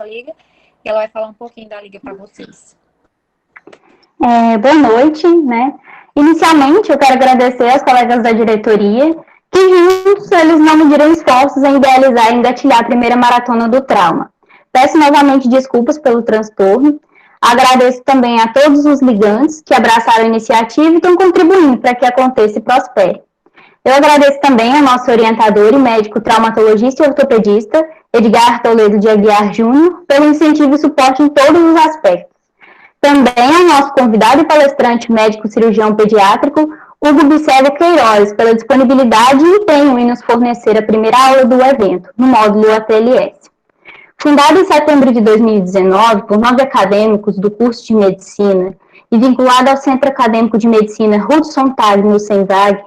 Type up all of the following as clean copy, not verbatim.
liga, e ela vai falar um pouquinho da liga para vocês. Boa noite, né? Inicialmente, eu quero agradecer aos colegas da diretoria, que juntos eles não mediram esforços em idealizar e engatilhar a primeira maratona do trauma. Peço novamente desculpas pelo transtorno. Agradeço também a todos os ligantes que abraçaram a iniciativa e estão contribuindo para que aconteça e prospere. Eu agradeço também ao nosso orientador e médico traumatologista e ortopedista, Edgar Toledo de Aguiar Júnior, pelo incentivo e suporte em todos os aspectos. Também ao nosso convidado e palestrante médico cirurgião pediátrico, Hugo Bicelli Queiroz, pela disponibilidade e empenho em nos fornecer a primeira aula do evento, no módulo ATLS. Fundado em setembro de 2019 por 9 acadêmicos do curso de medicina e vinculado ao Centro Acadêmico de Medicina Hudson Tagle no Senvag,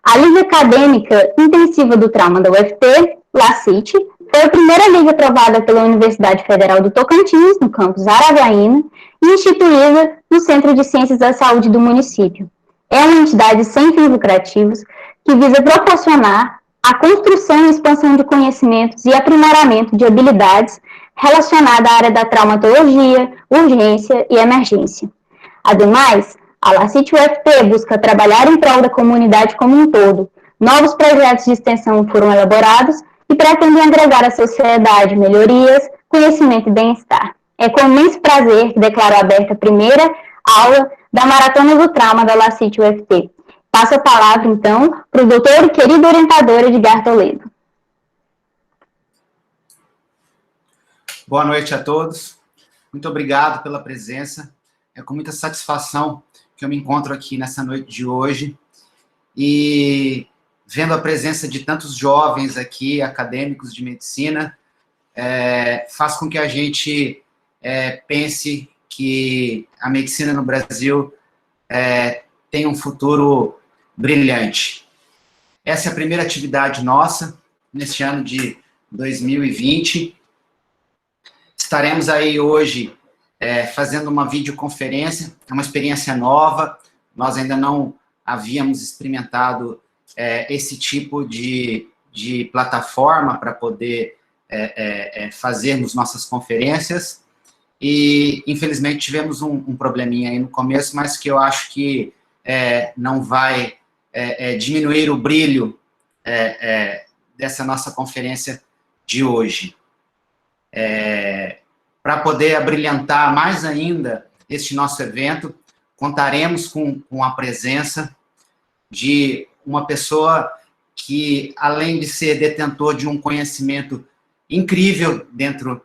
a Liga Acadêmica Intensiva do Trauma da UFT, LACIT, foi a primeira liga aprovada pela Universidade Federal do Tocantins, no campus Araguaína, e instituída no Centro de Ciências da Saúde do município. É uma entidade sem fins lucrativos que visa proporcionar a construção e expansão de conhecimentos e aprimoramento de habilidades relacionadas à área da traumatologia, urgência e emergência. Ademais, a LACIT UFT busca trabalhar em prol da comunidade como um todo. Novos projetos de extensão foram elaborados e pretendem agregar à sociedade melhorias, conhecimento e bem-estar. É com imenso prazer que declaro aberta a primeira aula da Maratona do Trauma da LACIT UFT. Passo a palavra, então, para o doutor e querido orientador Edgar Toledo. Boa noite a todos. Muito obrigado pela presença. É com muita satisfação que eu me encontro aqui nessa noite de hoje e vendo a presença de tantos jovens aqui, acadêmicos de medicina, faz com que a gente pense que a medicina no Brasil tem um futuro brilhante. Essa é a primeira atividade nossa, neste ano de 2020. Estaremos aí hoje fazendo uma videoconferência, é uma experiência nova, nós ainda não havíamos experimentado esse tipo de plataforma para poder fazermos nossas conferências, e infelizmente tivemos um probleminha aí no começo, mas que eu acho que não vai diminuir o brilho dessa nossa conferência de hoje. Para poder abrilhantar mais ainda este nosso evento, contaremos com a presença de uma pessoa que, além de ser detentor de um conhecimento incrível dentro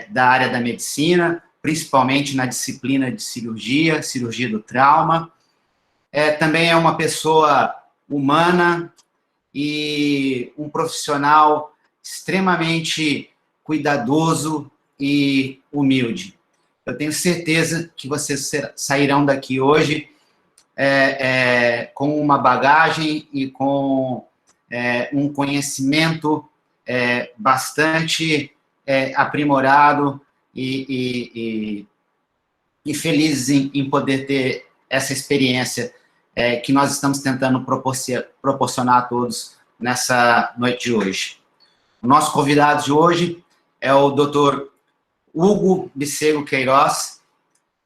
da área da medicina, principalmente na disciplina de cirurgia do trauma, também é uma pessoa humana e um profissional extremamente cuidadoso e humilde. Eu tenho certeza que vocês sairão daqui hoje com uma bagagem e com um conhecimento bastante aprimorado e felizes em poder ter essa experiência que nós estamos tentando proporcionar a todos nessa noite de hoje. O nosso convidado de hoje é o Dr. Hugo Bicelli Queiroz.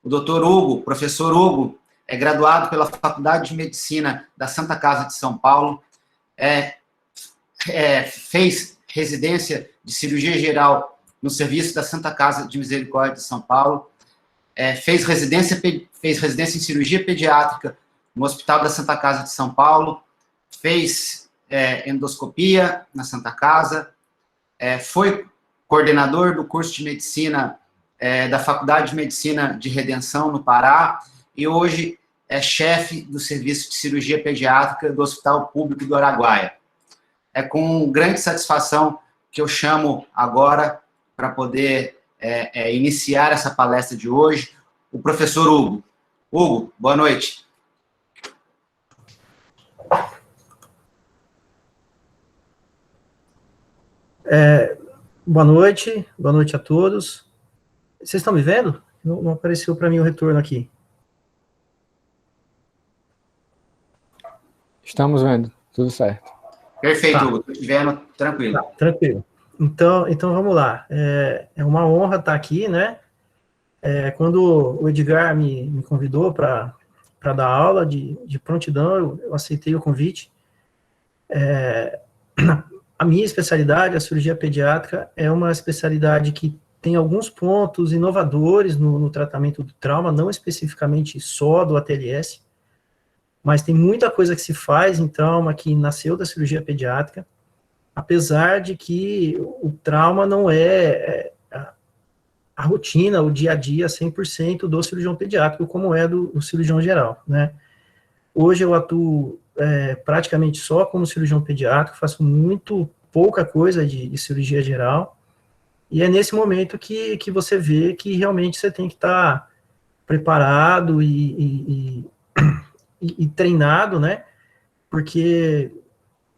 O Dr. Hugo, professor Hugo, é graduado pela Faculdade de Medicina da Santa Casa de São Paulo, fez residência de cirurgia geral no serviço da Santa Casa de Misericórdia de São Paulo, fez residência em cirurgia pediátrica no Hospital da Santa Casa de São Paulo, fez endoscopia na Santa Casa, foi coordenador do curso de medicina da Faculdade de Medicina de Redenção, no Pará, e hoje é chefe do serviço de cirurgia pediátrica do Hospital Público do Araguaia. É com grande satisfação que eu chamo agora, para poder iniciar essa palestra de hoje, o professor Hugo. Hugo, boa noite. Boa noite a todos. Vocês estão me vendo? Não apareceu para mim o retorno aqui. Estamos vendo, tudo certo. Perfeito, Hugo, estou te vendo, tranquilo. Tá, tranquilo. Então vamos lá. É uma honra estar aqui, né? Quando o Edgar me convidou para dar aula de prontidão, eu aceitei o convite. A minha especialidade, a cirurgia pediátrica, é uma especialidade que tem alguns pontos inovadores no tratamento do trauma, não especificamente só do ATLS, mas tem muita coisa que se faz em trauma que nasceu da cirurgia pediátrica, apesar de que o trauma não é a rotina, o dia a dia 100% do cirurgião pediátrico, como é do cirurgião geral, né? Hoje eu atuo praticamente só como cirurgião pediátrico, faço muito pouca coisa de cirurgia geral, e é nesse momento que você vê que realmente você tem que estar preparado e treinado, né? Porque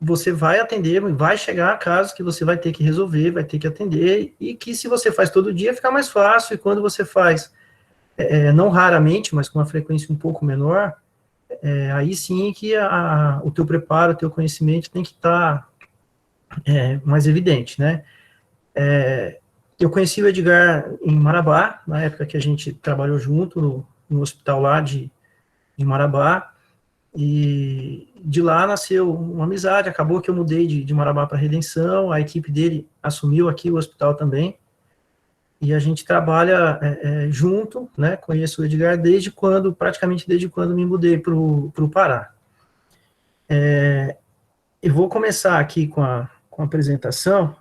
você vai atender, vai chegar a casos que você vai ter que resolver, vai ter que atender, e que se você faz todo dia, fica mais fácil, e quando você faz, não raramente, mas com uma frequência um pouco menor, aí sim que o teu preparo, o teu conhecimento tem que estar mais evidente, né? Eu conheci o Edgar em Marabá, na época que a gente trabalhou junto no hospital lá de Marabá, e de lá nasceu uma amizade. Acabou que eu mudei de Marabá para Redenção, a equipe dele assumiu aqui o hospital também, e a gente trabalha junto, né? Conheço o Edgar praticamente desde quando me mudei para o Pará. Eu vou começar aqui com a apresentação.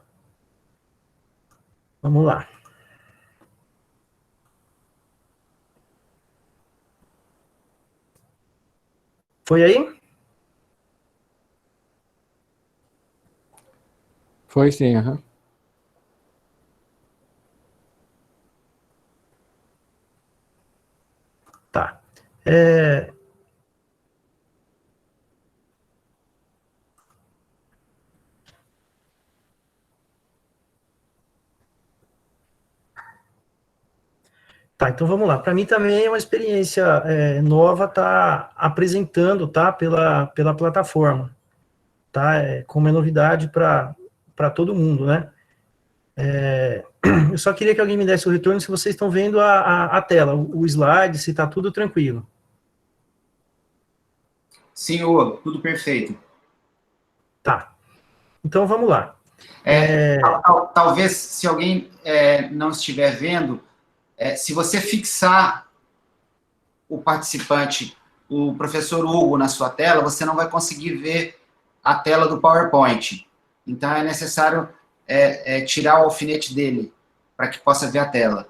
Vamos lá. Foi aí? Foi sim, aham. Tá. Tá, então vamos lá. Para mim também é uma experiência nova estar apresentando, tá, pela plataforma, tá? Como é novidade para todo mundo, né? Eu só queria que alguém me desse o retorno se vocês estão vendo a tela, o slide, se está tudo tranquilo. Sim, Hugo, tudo perfeito. Tá. Então vamos lá. Talvez, se alguém não estiver vendo, se você fixar o participante, o professor Hugo, na sua tela, você não vai conseguir ver a tela do PowerPoint. Então, é necessário tirar o alfinete dele, para que possa ver a tela.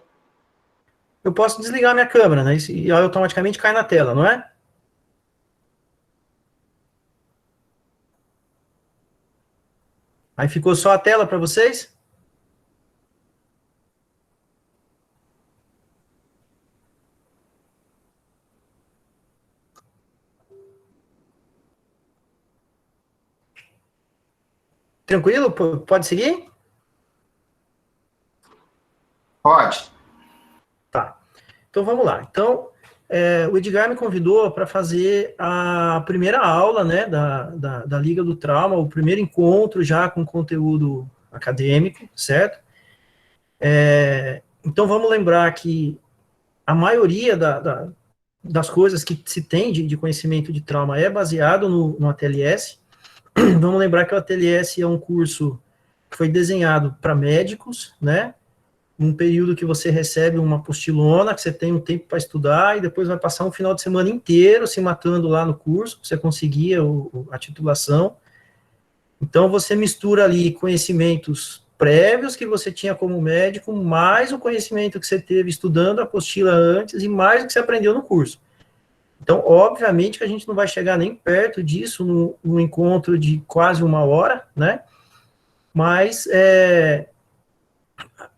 Eu posso desligar minha câmera, né? E automaticamente cai na tela, não é? Aí ficou só a tela para vocês? Tranquilo? Pode seguir? Pode. Tá. Então, vamos lá. Então, o Edgar me convidou para fazer a primeira aula, né, da Liga do Trauma, o primeiro encontro já com conteúdo acadêmico, certo? Então, vamos lembrar que a maioria das coisas que se tem de conhecimento de trauma é baseado no ATLS. Vamos lembrar que o ATLS é um curso que foi desenhado para médicos, né? Um período que você recebe uma apostilona, que você tem um tempo para estudar, e depois vai passar um final de semana inteiro se matando lá no curso, para você conseguir a titulação. Então, você mistura ali conhecimentos prévios que você tinha como médico, mais o conhecimento que você teve estudando a apostila antes, e mais o que você aprendeu no curso. Então, obviamente que a gente não vai chegar nem perto disso no encontro de quase 1 hora, né? Mas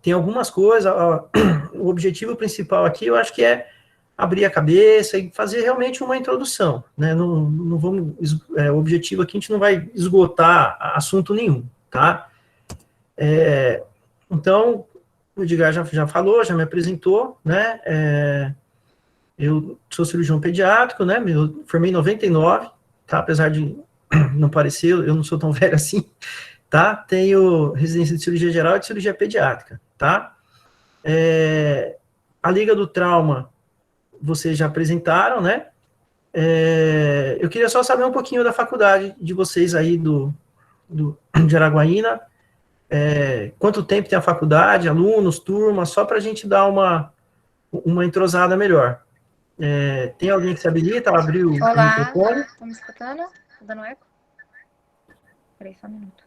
tem algumas coisas, o objetivo principal aqui, eu acho que é abrir a cabeça e fazer realmente uma introdução, né? Não vamos, o objetivo aqui, a gente não vai esgotar assunto nenhum, tá? Então, o Edgar já falou, já me apresentou, né? Eu sou cirurgião pediátrico, né? Eu formei em 99, tá? Apesar de não parecer, eu não sou tão velho assim, tá? Tenho residência de cirurgia geral e de cirurgia pediátrica, tá? A Liga do Trauma, vocês já apresentaram, né? Eu queria só saber um pouquinho da faculdade de vocês aí de Araguaína. Quanto tempo tem a faculdade, alunos, turma, só para a gente dar uma entrosada melhor. Tem alguém que se habilita a abrir o microfone? Estão me escutando? Tá dando eco? Peraí, só um minuto.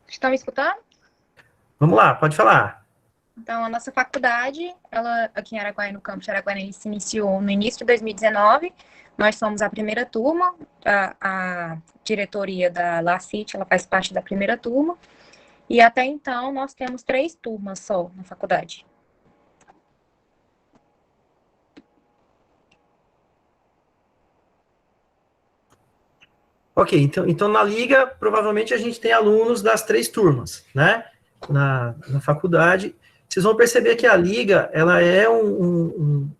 Estão me escutando? Vamos lá, pode falar. Então, a nossa faculdade, ela aqui em Araguaína, no campus de Araguaína, se iniciou no início de 2019. Nós somos a primeira turma, a diretoria da LACIT, ela faz parte da primeira turma. E até então, nós temos 3 turmas só na faculdade. Ok, então na Liga, provavelmente a gente tem alunos das 3 turmas, né? Na faculdade. Vocês vão perceber que a Liga, ela é um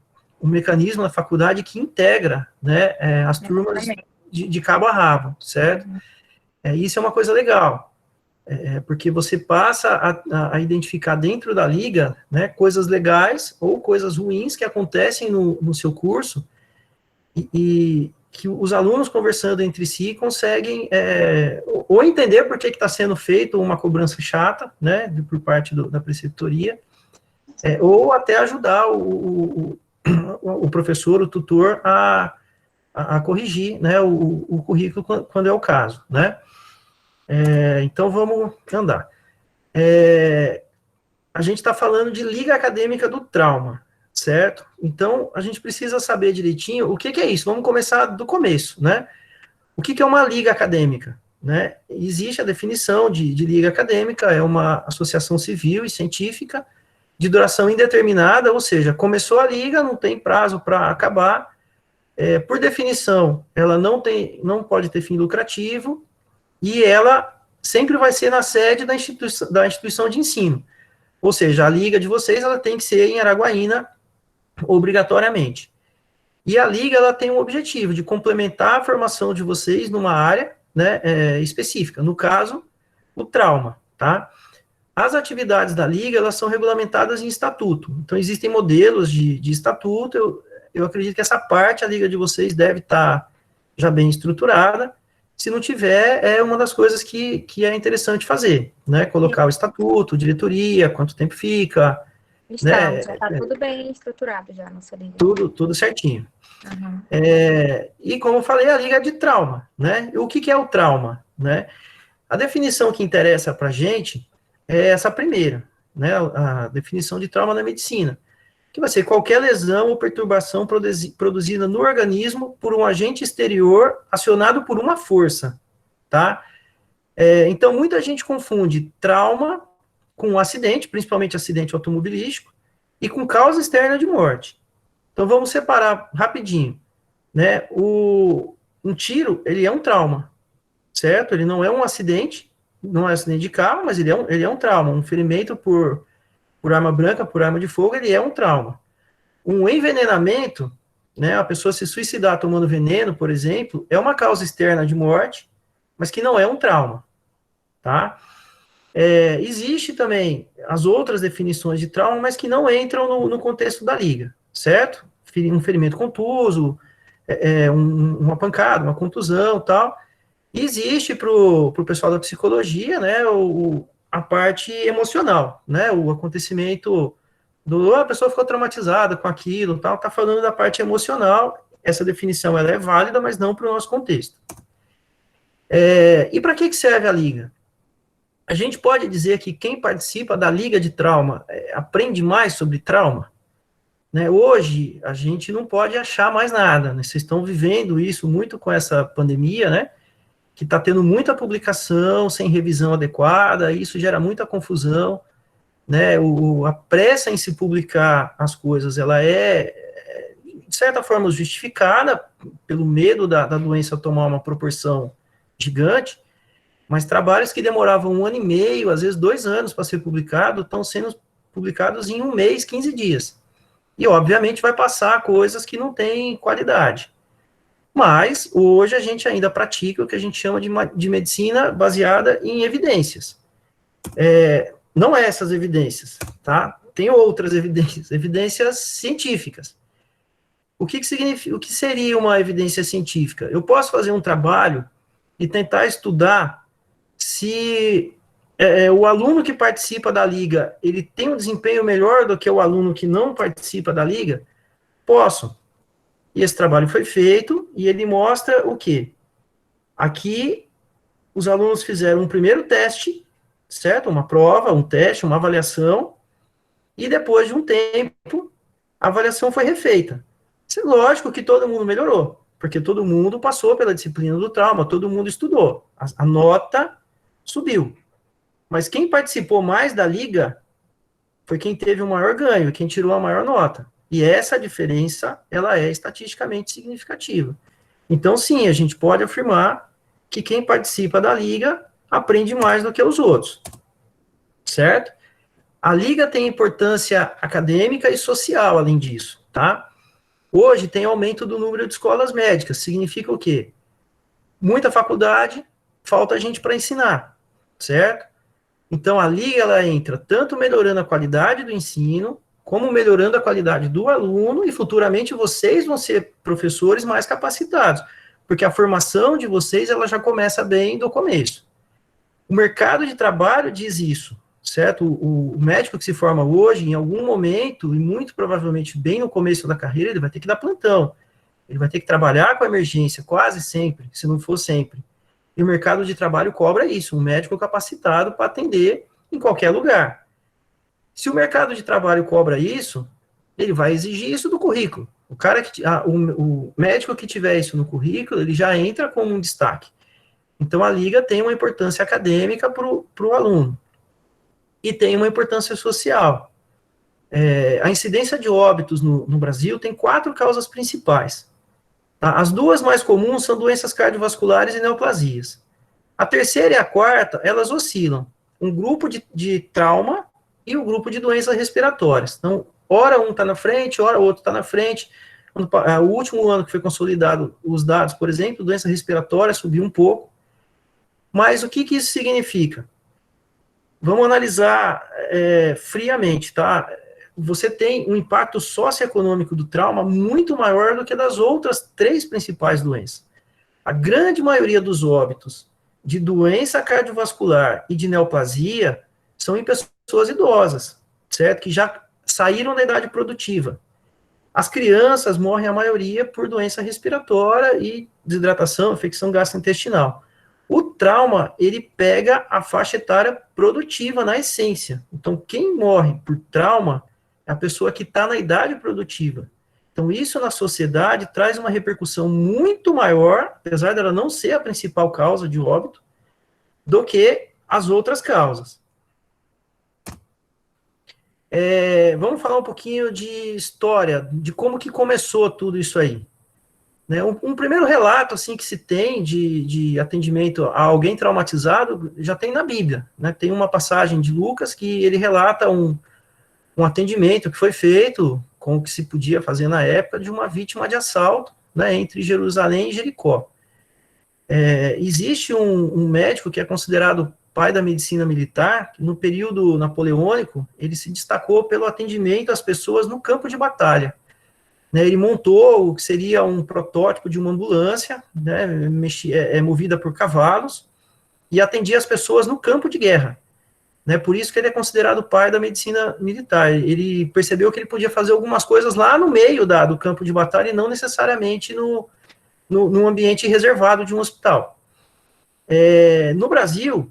mecanismo na faculdade que integra, né, as turmas de cabo a rabo, certo? Isso é uma coisa legal, porque você passa a identificar dentro da Liga, né, coisas legais ou coisas ruins que acontecem no seu curso e que os alunos conversando entre si conseguem ou entender por que está sendo feito uma cobrança chata, né, por parte da preceptoria, ou até ajudar o professor, o tutor, a corrigir, né, o currículo quando é o caso, né. Então, vamos andar. A gente está falando de Liga Acadêmica do Trauma, certo? Então, a gente precisa saber direitinho o que é isso. Vamos começar do começo, né? O que é uma liga acadêmica? Né? Existe a definição de liga acadêmica, é uma associação civil e científica de duração indeterminada, ou seja, começou a liga, não tem prazo para acabar. Por definição, ela não pode ter fim lucrativo e ela sempre vai ser na sede da instituição de ensino. Ou seja, a liga de vocês ela tem que ser em Araguaína, obrigatoriamente. E a liga ela tem um objetivo de complementar a formação de vocês numa área, né, específica, no caso, o trauma, tá? As atividades da liga, elas são regulamentadas em estatuto, então existem modelos de estatuto, eu acredito que essa parte, a liga de vocês deve estar já bem estruturada, se não tiver, é uma das coisas que é interessante fazer, né, colocar o estatuto, diretoria, quanto tempo fica, né? Já está tudo bem estruturado já, nossa liga. Tudo certinho. Uhum. E como eu falei, a liga é de trauma, né? O que é o trauma, né? A definição que interessa para a gente é essa primeira, né? A definição de trauma na medicina, que vai ser qualquer lesão ou perturbação produzida no organismo por um agente exterior acionado por uma força, tá? Então, muita gente confunde trauma com acidente, principalmente acidente automobilístico, e com causa externa de morte. Então, vamos separar rapidinho, né? Um tiro, ele é um trauma, certo? Ele não é um acidente, não é um acidente de carro, mas ele é um trauma. Um ferimento por arma branca, por arma de fogo, ele é um trauma. Um envenenamento, né? A pessoa se suicidar tomando veneno, por exemplo, é uma causa externa de morte, mas que não é um trauma, tá? Existe também as outras definições de trauma, mas que não entram no contexto da liga, certo? Um ferimento contuso, uma pancada, uma contusão, tal. E existe para o pessoal da psicologia, né, a parte emocional, né, o acontecimento a pessoa ficou traumatizada com aquilo, tal, tá falando da parte emocional. Essa definição ela é válida, mas não para o nosso contexto. E para que serve a liga? A gente pode dizer que quem participa da liga de trauma aprende mais sobre trauma? Né? Hoje, a gente não pode achar mais nada, né? Vocês estão vivendo isso muito com essa pandemia, né? Que está tendo muita publicação sem revisão adequada, e isso gera muita confusão, né? A pressa em se publicar as coisas, ela de certa forma, justificada pelo medo da doença tomar uma proporção gigante, mas trabalhos que demoravam 1 ano e meio, às vezes 2 anos para ser publicado, estão sendo publicados em 1 mês, 15 dias. E, obviamente, vai passar coisas que não têm qualidade. Mas, hoje, a gente ainda pratica o que a gente chama de medicina baseada em evidências. Não é essas evidências, tá? Tem outras evidências, evidências científicas. O que significa, o que seria uma evidência científica? Eu posso fazer um trabalho e tentar estudar se o aluno que participa da liga, ele tem um desempenho melhor do que o aluno que não participa da liga? Posso. E esse trabalho foi feito, e ele mostra o quê? Aqui, os alunos fizeram um primeiro teste, certo? Uma prova, um teste, uma avaliação, e depois de um tempo, a avaliação foi refeita. É lógico que todo mundo melhorou, porque todo mundo passou pela disciplina do trauma, todo mundo estudou. A nota subiu. Mas quem participou mais da liga foi quem teve o maior ganho, quem tirou a maior nota. E essa diferença, ela é estatisticamente significativa. Então, sim, a gente pode afirmar que quem participa da liga aprende mais do que os outros. Certo? A liga tem importância acadêmica e social, além disso, tá? Hoje tem aumento do número de escolas médicas. Significa o quê? Muita faculdade, falta gente para ensinar, certo? Então, a liga, ela entra tanto melhorando a qualidade do ensino, como melhorando a qualidade do aluno, e futuramente vocês vão ser professores mais capacitados, porque a formação de vocês, ela já começa bem do começo. O mercado de trabalho diz isso, certo? O médico que se forma hoje, em algum momento, e muito provavelmente bem no começo da carreira, ele vai ter que dar plantão. Ele vai ter que trabalhar com a emergência, quase sempre, se não for sempre. E o mercado de trabalho cobra isso, um médico capacitado para atender em qualquer lugar. Se o mercado de trabalho cobra isso, ele vai exigir isso do currículo. O médico que tiver isso no currículo, ele já entra como um destaque. Então, a liga tem uma importância acadêmica para o aluno. E tem uma importância social. A incidência de óbitos no Brasil tem 4 causas principais. Tá? As 2 mais comuns são doenças cardiovasculares e neoplasias. A terceira e a quarta, elas oscilam. Um grupo de trauma e o grupo de doenças respiratórias. Então, ora um está na frente, ora o outro está na frente. O último ano que foi consolidado os dados, por exemplo, doença respiratória subiu um pouco. Mas o que isso significa? Vamos analisar friamente, tá? Você tem um impacto socioeconômico do trauma muito maior do que das outras 3 principais doenças. A grande maioria dos óbitos de doença cardiovascular e de neoplasia são em pessoas idosas, certo? Que já saíram da idade produtiva. As crianças morrem, a maioria, por doença respiratória e desidratação, infecção gastrointestinal. O trauma, ele pega a faixa etária produtiva na essência. Então, quem morre por trauma é a pessoa que está na idade produtiva. Então, isso na sociedade traz uma repercussão muito maior, apesar dela não ser a principal causa de óbito, do que as outras causas. Vamos falar um pouquinho de história, de como que começou tudo isso aí. Né, um primeiro relato assim que se tem de atendimento a alguém traumatizado já tem na Bíblia. Né, tem uma passagem de Lucas que ele relata um atendimento que foi feito com o que se podia fazer na época de uma vítima de assalto, né, entre Jerusalém e Jericó. Existe um médico que é considerado pai da medicina militar, que no período napoleônico ele se destacou pelo atendimento às pessoas no campo de batalha. Né, ele montou o que seria um protótipo de uma ambulância, né, movida por cavalos, e atendia as pessoas no campo de guerra. Né, por isso que ele é considerado o pai da medicina militar. Ele percebeu que ele podia fazer algumas coisas lá no meio do campo de batalha e não necessariamente no ambiente reservado de um hospital. No Brasil,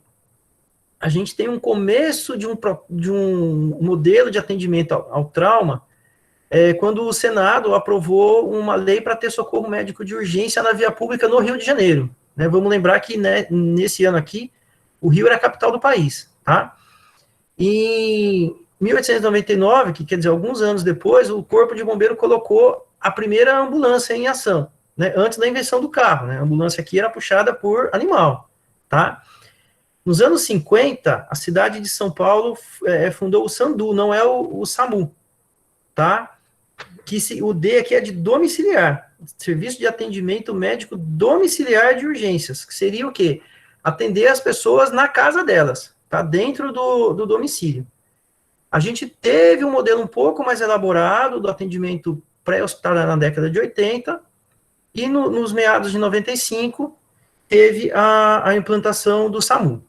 a gente tem um começo de um modelo de atendimento ao trauma, quando o Senado aprovou uma lei para ter socorro médico de urgência na via pública no Rio de Janeiro. Né? Vamos lembrar que, né, nesse ano aqui, o Rio era a capital do país. Tá? Em 1899, que quer dizer, alguns anos depois, o Corpo de Bombeiro colocou a primeira ambulância em ação, né, antes da invenção do carro. Né? A ambulância aqui era puxada por animal. Tá? Nos anos 50, a cidade de São Paulo fundou o SAMDU, não é o SAMU. Tá? o D aqui é de domiciliar, serviço de atendimento médico domiciliar de urgências, que seria o quê? Atender as pessoas na casa delas, tá? Dentro do domicílio. A gente teve um modelo um pouco mais elaborado do atendimento pré-hospitalar na década de 80, e nos meados de 95, teve a implantação do SAMU.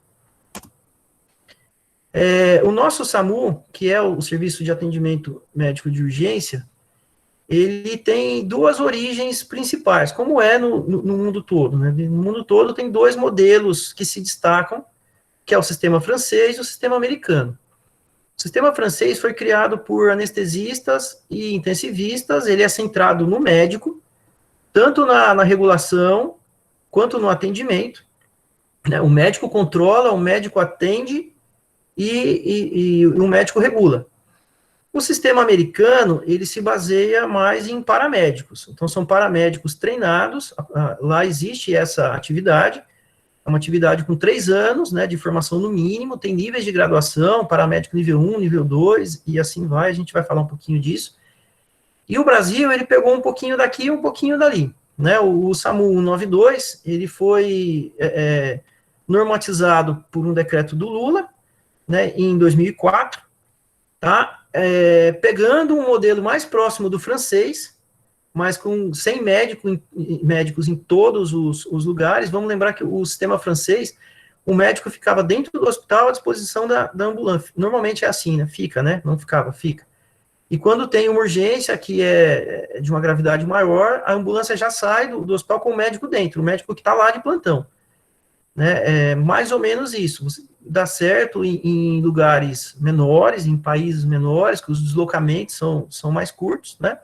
O nosso SAMU, que é o Serviço de Atendimento Médico de Urgência, ele tem duas origens principais, como é no mundo todo, né? No mundo todo tem dois modelos que se destacam, que é o sistema francês e o sistema americano. O sistema francês foi criado por anestesistas e intensivistas, ele é centrado no médico, tanto na regulação, quanto no atendimento, né? O médico controla, o médico atende e o médico regula. O sistema americano, ele se baseia mais em paramédicos. Então, são paramédicos treinados, lá existe essa atividade, é uma atividade com 3 anos, né, de formação no mínimo, tem níveis de graduação, paramédico nível 1, nível 2, e assim vai, a gente vai falar um pouquinho disso. E o Brasil, ele pegou um pouquinho daqui e um pouquinho dali, né, o SAMU 192, ele foi normatizado por um decreto do Lula, né, em 2004, tá? Pegando um modelo mais próximo do francês, mas com 100 médicos em todos os lugares. Vamos lembrar que o sistema francês, o médico ficava dentro do hospital à disposição da ambulância. Normalmente é assim, né? Fica, né? Não ficava, fica. E quando tem uma urgência que é de uma gravidade maior, a ambulância já sai do hospital com o médico dentro, o médico que está lá de plantão. Né? É mais ou menos isso. Dá certo em lugares menores, em países menores, que os deslocamentos são mais curtos, né?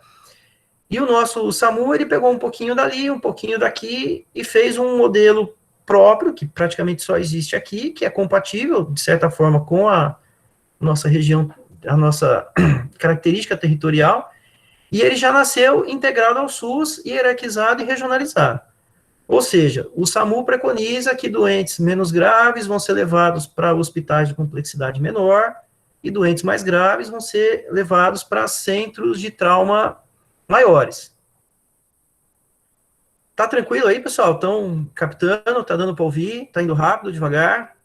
E o nosso SAMU, ele pegou um pouquinho dali, um pouquinho daqui, e fez um modelo próprio, que praticamente só existe aqui, que é compatível, de certa forma, com a nossa região, a nossa característica territorial, e ele já nasceu integrado ao SUS, hierarquizado e regionalizado. Ou seja, o SAMU preconiza que doentes menos graves vão ser levados para hospitais de complexidade menor, e doentes mais graves vão ser levados para centros de trauma maiores. Tá tranquilo aí, pessoal? Estão captando? Tá dando para ouvir? Tá indo rápido, devagar?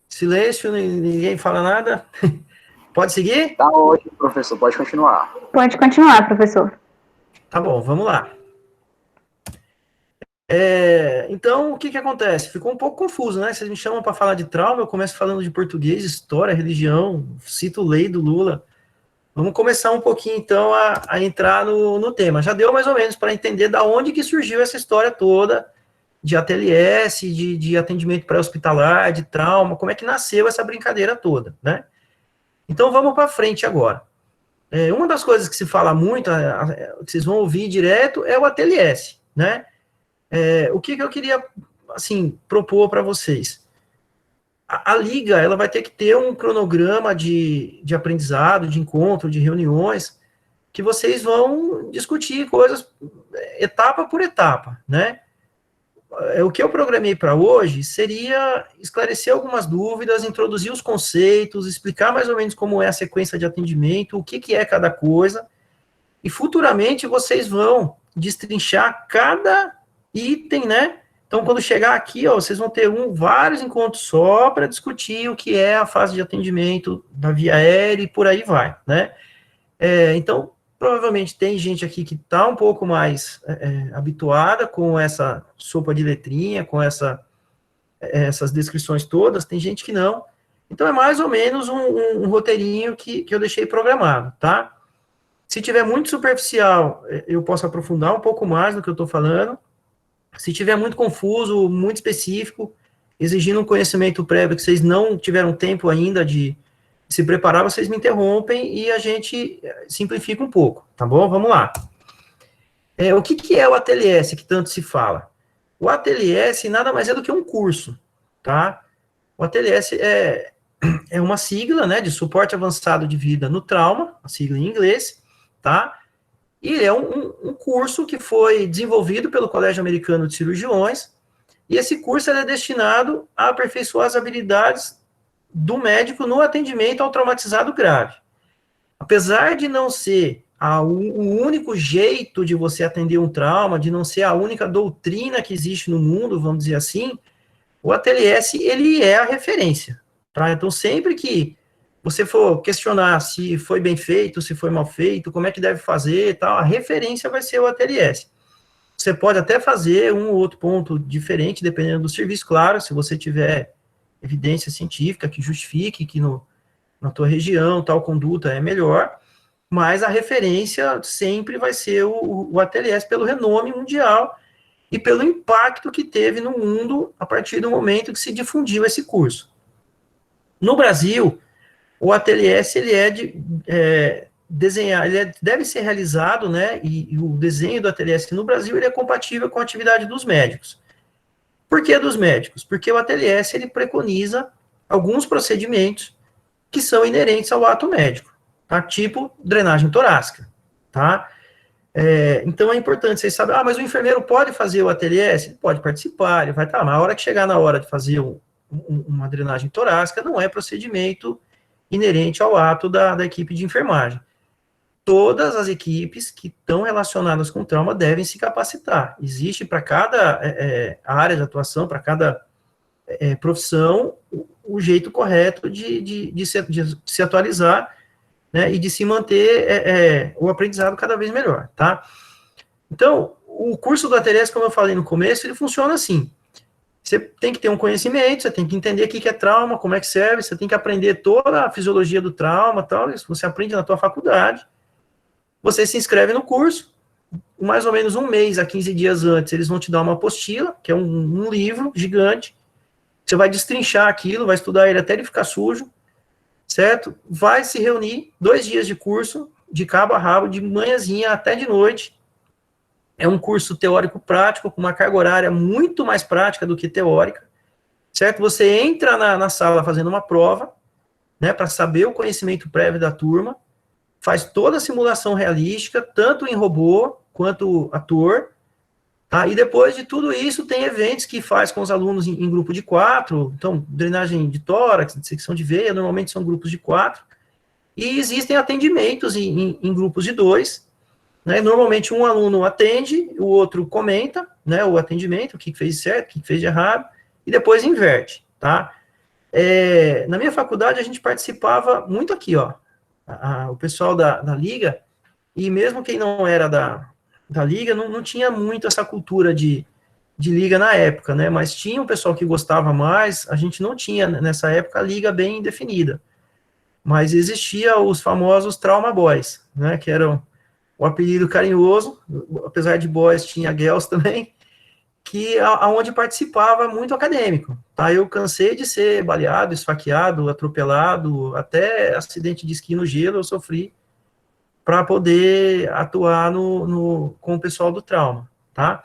Silêncio, ninguém fala nada. Pode seguir? Tá ótimo, professor. Pode continuar. Pode continuar, professor. Tá bom, vamos lá. Então, o que acontece? Ficou um pouco confuso, né? Vocês me chamam para falar de trauma, eu começo falando de português, história, religião, cito lei do Lula. Vamos começar um pouquinho, então, a entrar no tema. Já deu mais ou menos para entender da onde que surgiu essa história toda de ATLS, de atendimento pré-hospitalar, de trauma, como é que nasceu essa brincadeira toda, né? Então, vamos para frente agora. Uma das coisas que se fala muito, que vocês vão ouvir direto, é o ATLS, né? O que eu queria, assim, propor para vocês? A Liga, ela vai ter que ter um cronograma de aprendizado, de encontro, de reuniões, que vocês vão discutir coisas etapa por etapa, né? O que eu programei para hoje seria esclarecer algumas dúvidas, introduzir os conceitos, explicar mais ou menos como é a sequência de atendimento, o que é cada coisa, e futuramente vocês vão destrinchar cada item, né? Então, quando chegar aqui, ó, vocês vão ter vários encontros só para discutir o que é a fase de atendimento da via aérea e por aí vai, né? Então, provavelmente tem gente aqui que está um pouco mais habituada com essa sopa de letrinha, com essas descrições todas, tem gente que não. Então, é mais ou menos um roteirinho que eu deixei programado, tá? Se tiver muito superficial, eu posso aprofundar um pouco mais no que eu estou falando. Se tiver muito confuso, muito específico, exigindo um conhecimento prévio que vocês não tiveram tempo ainda de se preparar, vocês me interrompem e a gente simplifica um pouco, tá bom? Vamos lá. O que é o ATLS, que tanto se fala? O ATLS nada mais é do que um curso, tá? O ATLS é uma sigla, né, de suporte avançado de vida no trauma, a sigla em inglês, tá? E é um curso que foi desenvolvido pelo Colégio Americano de Cirurgiões, e esse curso é destinado a aperfeiçoar as habilidades do médico no atendimento ao traumatizado grave. Apesar de não ser o único jeito de você atender um trauma, de não ser a única doutrina que existe no mundo, vamos dizer assim, o ATLS, ele é a referência, tá? Então, sempre que você for questionar se foi bem feito, se foi mal feito, como é que deve fazer e tal, a referência vai ser o ATLS. Você pode até fazer um ou outro ponto diferente, dependendo do serviço, claro, se você tiver evidência científica que justifique que na tua região tal conduta é melhor, mas a referência sempre vai ser o ATLS pelo renome mundial e pelo impacto que teve no mundo a partir do momento que se difundiu esse curso. No Brasil, o ATLS ele deve ser realizado, né, e o desenho do ATLS no Brasil ele é compatível com a atividade dos médicos. Por que dos médicos? Porque o ATLS ele preconiza alguns procedimentos que são inerentes ao ato médico, tá? Tipo drenagem torácica, tá? Então é importante vocês saberem, mas o enfermeiro pode fazer o ATLS? Ele pode participar, ele vai estar, mas a hora que chegar na hora de fazer uma drenagem torácica, não é procedimento inerente ao ato da equipe de enfermagem. Todas as equipes que estão relacionadas com trauma devem se capacitar. Existe para cada área de atuação, para cada profissão, o jeito correto de se atualizar, né, e de se manter o aprendizado cada vez melhor, tá? Então, o curso do ATLS, como eu falei no começo, ele funciona assim. Você tem que ter um conhecimento, você tem que entender o que é trauma, como é que serve, você tem que aprender toda a fisiologia do trauma, tal, isso você aprende na tua faculdade. Você se inscreve no curso, mais ou menos um mês a 15 dias antes, eles vão te dar uma apostila, que é um livro gigante. Você vai destrinchar aquilo, vai estudar ele até ele ficar sujo, certo? Vai se reunir 2 dias de curso, de cabo a rabo, de manhãzinha até de noite. É um curso teórico-prático, com uma carga horária muito mais prática do que teórica, certo? Você entra na sala fazendo uma prova, né, para saber o conhecimento prévio da turma, faz toda a simulação realística, tanto em robô quanto ator, tá? E depois de tudo isso, tem eventos que faz com os alunos em grupo de 4, então, drenagem de tórax, dissecção de veia, normalmente são grupos de 4, e existem atendimentos em grupos de 2, né? Normalmente um aluno atende, o outro comenta, né, o atendimento, o que fez de certo, o que fez de errado, e depois inverte, tá? Na minha faculdade, a gente participava muito aqui, ó, o pessoal da Liga, e mesmo quem não era da Liga, não tinha muito essa cultura de Liga na época, né, mas tinha um pessoal que gostava mais, a gente não tinha, nessa época, a Liga bem definida, mas existia os famosos Trauma Boys, né, que eram o apelido carinhoso, apesar de boys, tinha girls também, que aonde participava muito acadêmico, tá? Eu cansei de ser baleado, esfaqueado, atropelado, até acidente de esqui no gelo eu sofri para poder atuar com o pessoal do trauma, tá?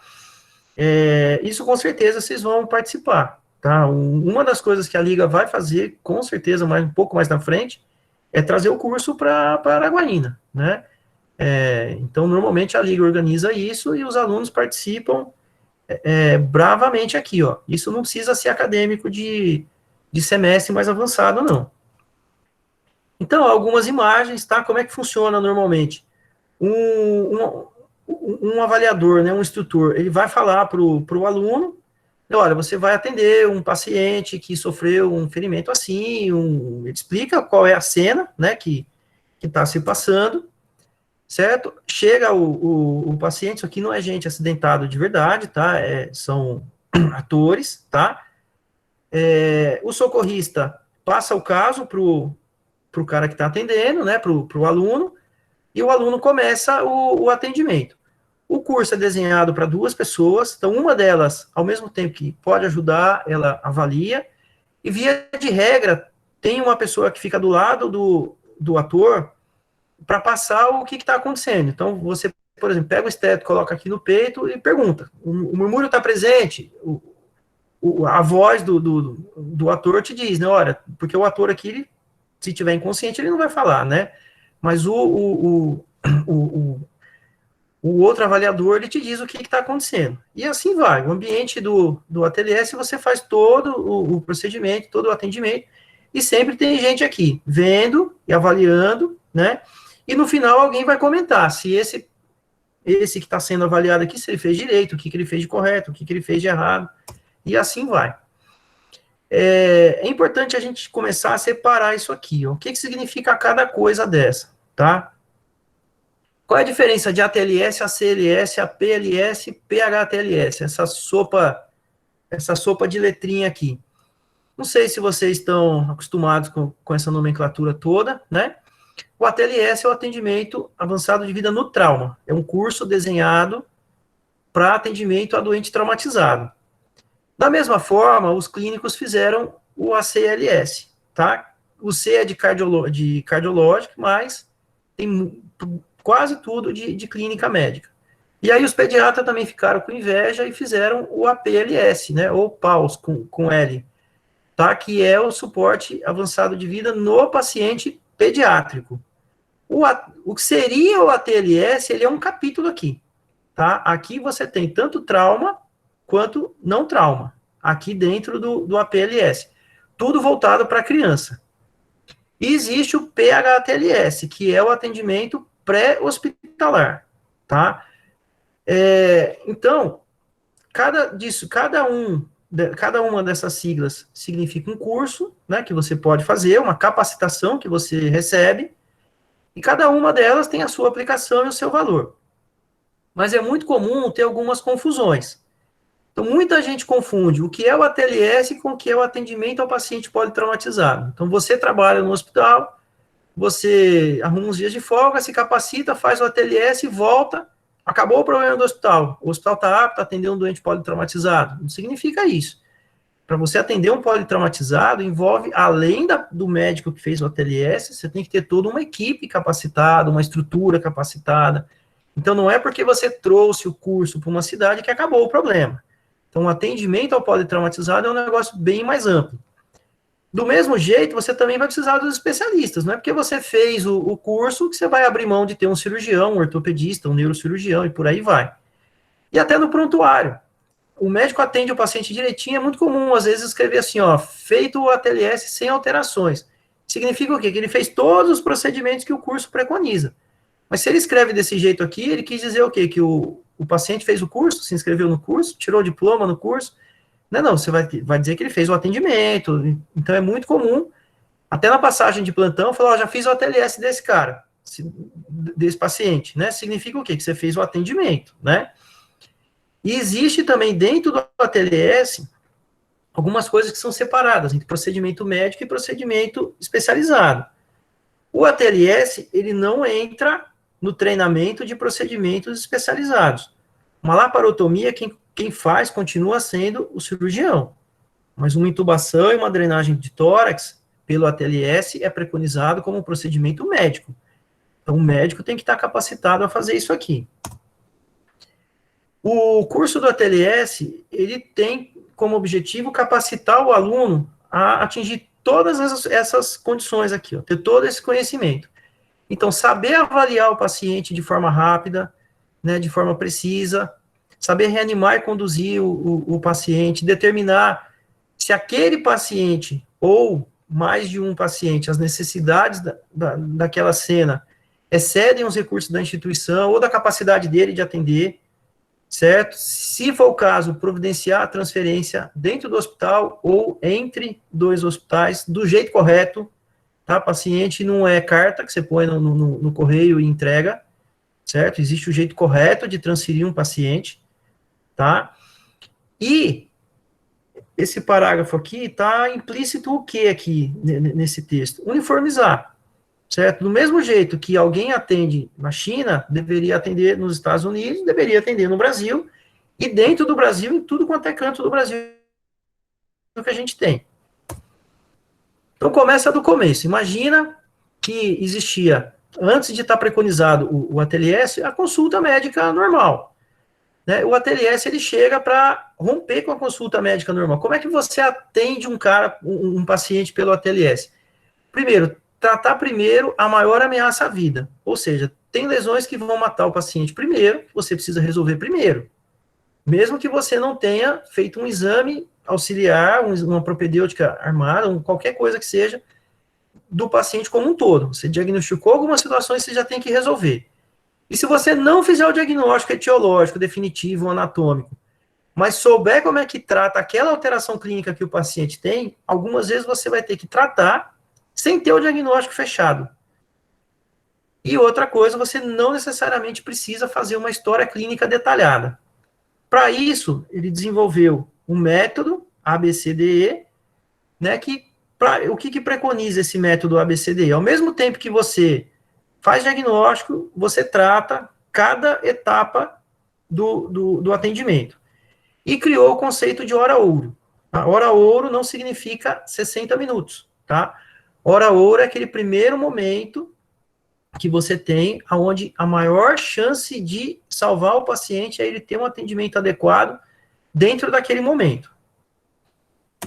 Isso com certeza vocês vão participar, tá? Uma das coisas que a Liga vai fazer, com certeza, um pouco mais na frente, é trazer o curso para Araguaína, né? Então, normalmente a Liga organiza isso e os alunos participam bravamente aqui, ó. Isso não precisa ser acadêmico de semestre mais avançado, não. Então, algumas imagens, tá? Como é que funciona normalmente? Um avaliador, né, um instrutor, ele vai falar para o aluno, olha, você vai atender um paciente que sofreu um ferimento assim, ele explica qual é a cena, né, que está se passando, certo? Chega o paciente, isso aqui não é gente acidentado de verdade, tá? São atores, tá? O socorrista passa o caso pro cara que está atendendo, né? Pro aluno, e o aluno começa o atendimento. O curso é desenhado para 2 pessoas, então uma delas, ao mesmo tempo que pode ajudar, ela avalia, e via de regra, tem uma pessoa que fica do lado do ator, para passar o que está acontecendo. Então, você, por exemplo, pega o esteto, coloca aqui no peito e pergunta, o murmúrio está presente? A voz do ator te diz, né, olha, porque o ator aqui, se tiver inconsciente, ele não vai falar, né, mas o outro avaliador, ele te diz o que está acontecendo. E assim vai. O ambiente do ATLS, você faz todo o procedimento, todo o atendimento, e sempre tem gente aqui, vendo e avaliando, né? E no final alguém vai comentar se esse que está sendo avaliado aqui, se ele fez direito, o que ele fez de correto, o que ele fez de errado, e assim vai. É importante a gente começar a separar isso aqui, ó. O que significa cada coisa dessa, tá? Qual é a diferença de ATLS, ACLS, APLS, PHTLS? Essa sopa de letrinha aqui. Não sei se vocês estão acostumados com essa nomenclatura toda, né? O ATLS é o atendimento avançado de vida no trauma. É um curso desenhado para atendimento a doente traumatizado. Da mesma forma, os clínicos fizeram o ACLS, tá? O C é de cardiológico, mas tem quase tudo de clínica médica. E aí os pediatras também ficaram com inveja e fizeram o APLS, né? Ou PAUS, com L, tá? Que é o suporte avançado de vida no paciente pediátrico. O que seria o ATLS, ele é um capítulo aqui, tá? Aqui você tem tanto trauma quanto não trauma, aqui dentro do APLS. Tudo voltado para a criança. E existe o PHTLS, que é o atendimento pré-hospitalar, tá? Então, cada uma dessas siglas significa um curso, né, que você pode fazer, uma capacitação que você recebe, e cada uma delas tem a sua aplicação e o seu valor. Mas é muito comum ter algumas confusões. Então, muita gente confunde o que é o ATLS com o que é o atendimento ao paciente politraumatizado. Então, você trabalha no hospital, você arruma uns dias de folga, se capacita, faz o ATLS e volta, acabou o problema do hospital. O hospital está apto a atender um doente politraumatizado. Não significa isso. Para você atender um politraumatizado, envolve, além do médico que fez o ATLS, você tem que ter toda uma equipe capacitada, uma estrutura capacitada. Então, não é porque você trouxe o curso para uma cidade que acabou o problema. Então, o atendimento ao politraumatizado é um negócio bem mais amplo. Do mesmo jeito, você também vai precisar dos especialistas. Não é porque você fez o curso que você vai abrir mão de ter um cirurgião, um ortopedista, um neurocirurgião, e por aí vai. E até no prontuário. O médico atende o paciente direitinho, é muito comum, às vezes, escrever assim, ó, feito o ATLS sem alterações. Significa o quê? Que ele fez todos os procedimentos que o curso preconiza. Mas se ele escreve desse jeito aqui, ele quis dizer o quê? Que o paciente fez o curso, se inscreveu no curso, tirou o diploma no curso. Não, você vai dizer que ele fez o atendimento. Então, é muito comum, até na passagem de plantão, falar, ó, já fiz o ATLS desse cara, desse paciente, né? Significa o quê? Que você fez o atendimento, né? E existe também dentro do ATLS algumas coisas que são separadas entre procedimento médico e procedimento especializado. O ATLS, ele não entra no treinamento de procedimentos especializados. Uma laparotomia, quem faz continua sendo o cirurgião. Mas uma intubação e uma drenagem de tórax, pelo ATLS, é preconizado como um procedimento médico. Então, o médico tem que estar capacitado a fazer isso aqui. O curso do ATLS, ele tem como objetivo capacitar o aluno a atingir todas essas condições aqui, ó, ter todo esse conhecimento. Então, saber avaliar o paciente de forma rápida, né, de forma precisa, saber reanimar e conduzir o paciente, determinar se aquele paciente, ou mais de um paciente, as necessidades daquela cena excedem os recursos da instituição ou da capacidade dele de atender, certo? Se for o caso, providenciar a transferência dentro do hospital ou entre dois hospitais, do jeito correto, tá? Paciente não é carta que você põe no correio e entrega, certo? Existe o jeito correto de transferir um paciente, tá? E esse parágrafo aqui está implícito o que aqui nesse texto? Uniformizar, certo? Do mesmo jeito que alguém atende na China, deveria atender nos Estados Unidos, deveria atender no Brasil, e dentro do Brasil, em tudo quanto é canto do Brasil que a gente tem. Então, começa do começo. Imagina que existia, antes de estar preconizado o ATLS, a consulta médica normal. Né? O ATLS, ele chega para romper com a consulta médica normal. Como é que você atende um paciente pelo ATLS? Primeiro, tratar primeiro a maior ameaça à vida, ou seja, tem lesões que vão matar o paciente primeiro, você precisa resolver primeiro. Mesmo que você não tenha feito um exame auxiliar, uma propedêutica armada, qualquer coisa que seja, do paciente como um todo. Você diagnosticou algumas situações, você já tem que resolver. E se você não fizer o diagnóstico etiológico, definitivo, anatômico, mas souber como é que trata aquela alteração clínica que o paciente tem, algumas vezes você vai ter que tratar sem ter o diagnóstico fechado. E outra coisa, você não necessariamente precisa fazer uma história clínica detalhada. Para isso, ele desenvolveu um método ABCDE, né, o que preconiza esse método ABCDE? Ao mesmo tempo que você faz diagnóstico, você trata cada etapa do atendimento. E criou o conceito de hora-ouro. A hora-ouro não significa 60 minutos, tá? Hora-ouro é aquele primeiro momento que você tem, onde a maior chance de salvar o paciente é ele ter um atendimento adequado dentro daquele momento.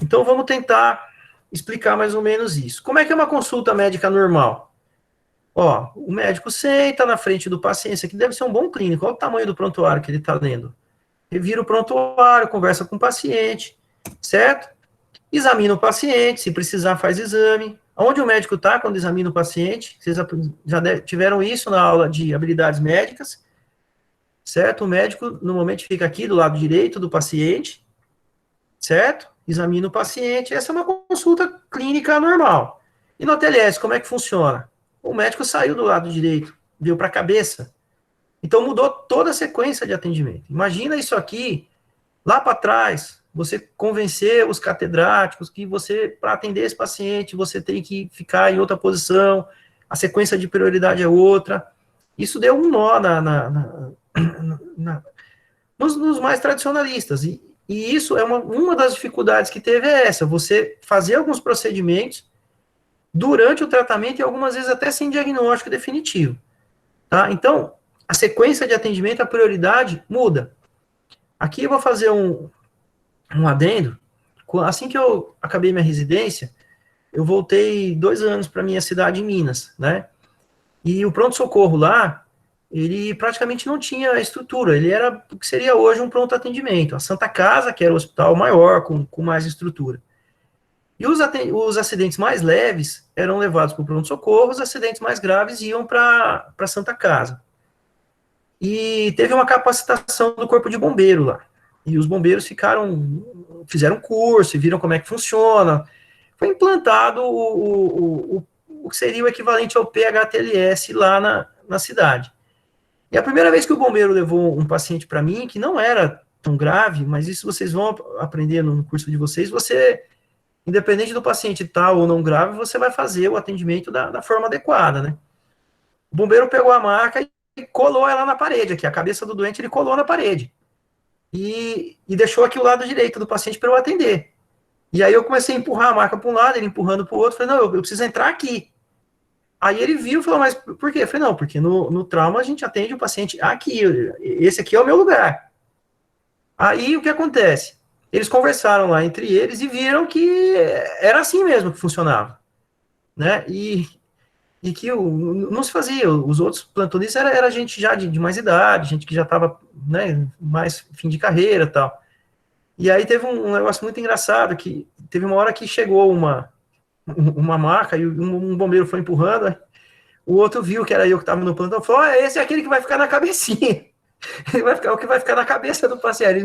Então, vamos tentar explicar mais ou menos isso. Como é que é uma consulta médica normal? Ó, o médico senta na frente do paciente, isso aqui deve ser um bom clínico, olha o tamanho do prontuário que ele está lendo. Ele vira o prontuário, conversa com o paciente, certo? Examina o paciente, se precisar faz exame. Onde o médico está quando examina o paciente? Vocês já tiveram isso na aula de habilidades médicas, certo? O médico normalmente fica aqui do lado direito do paciente, certo? Examina o paciente. Essa é uma consulta clínica normal. E no TLS, como é que funciona? O médico saiu do lado direito, veio para a cabeça. Então mudou toda a sequência de atendimento. Imagina isso aqui, lá para trás, você convencer os catedráticos que você, para atender esse paciente, você tem que ficar em outra posição, a sequência de prioridade é outra. Isso deu um nó nos mais tradicionalistas. E isso é uma das dificuldades que teve é essa, você fazer alguns procedimentos durante o tratamento e algumas vezes até sem diagnóstico definitivo. Tá? Então, a sequência de atendimento, a prioridade muda. Aqui eu vou fazer um adendo. Assim que eu acabei minha residência, eu voltei 2 anos para minha cidade em Minas, né? E o pronto-socorro lá, ele praticamente não tinha estrutura, ele era o que seria hoje um pronto-atendimento. A Santa Casa, que era o hospital maior, com mais estrutura. E os acidentes mais leves eram levados para o pronto-socorro, os acidentes mais graves iam para a Santa Casa. E teve uma capacitação do corpo de bombeiro lá. E os bombeiros fizeram curso e viram como é que funciona. Foi implantado o que seria o equivalente ao PHTLS lá na cidade. E a primeira vez que o bombeiro levou um paciente para mim, que não era tão grave, mas isso vocês vão aprender no curso de vocês, independente do paciente estar ou não grave, você vai fazer o atendimento da forma adequada, né? O bombeiro pegou a maca e colou ela na parede, aqui, a cabeça do doente ele colou na parede. E deixou aqui o lado direito do paciente para eu atender. E aí eu comecei a empurrar a maca para um lado, ele empurrando para o outro, falei, não, eu preciso entrar aqui. Aí ele viu e falou, mas por quê? Eu falei, não, porque no trauma a gente atende o paciente aqui, esse aqui é o meu lugar. Aí o que acontece? Eles conversaram lá entre eles e viram que era assim mesmo que funcionava, né? E que não se fazia, os outros plantonistas era gente já de mais idade, gente que já estava, né, mais fim de carreira e tal. E aí teve um negócio muito engraçado, que teve uma hora que chegou uma maca e um bombeiro foi empurrando, o outro viu que era eu que estava no plantão, falou, esse é aquele que vai ficar na cabecinha, o que vai ficar na cabeça do paciente. Ele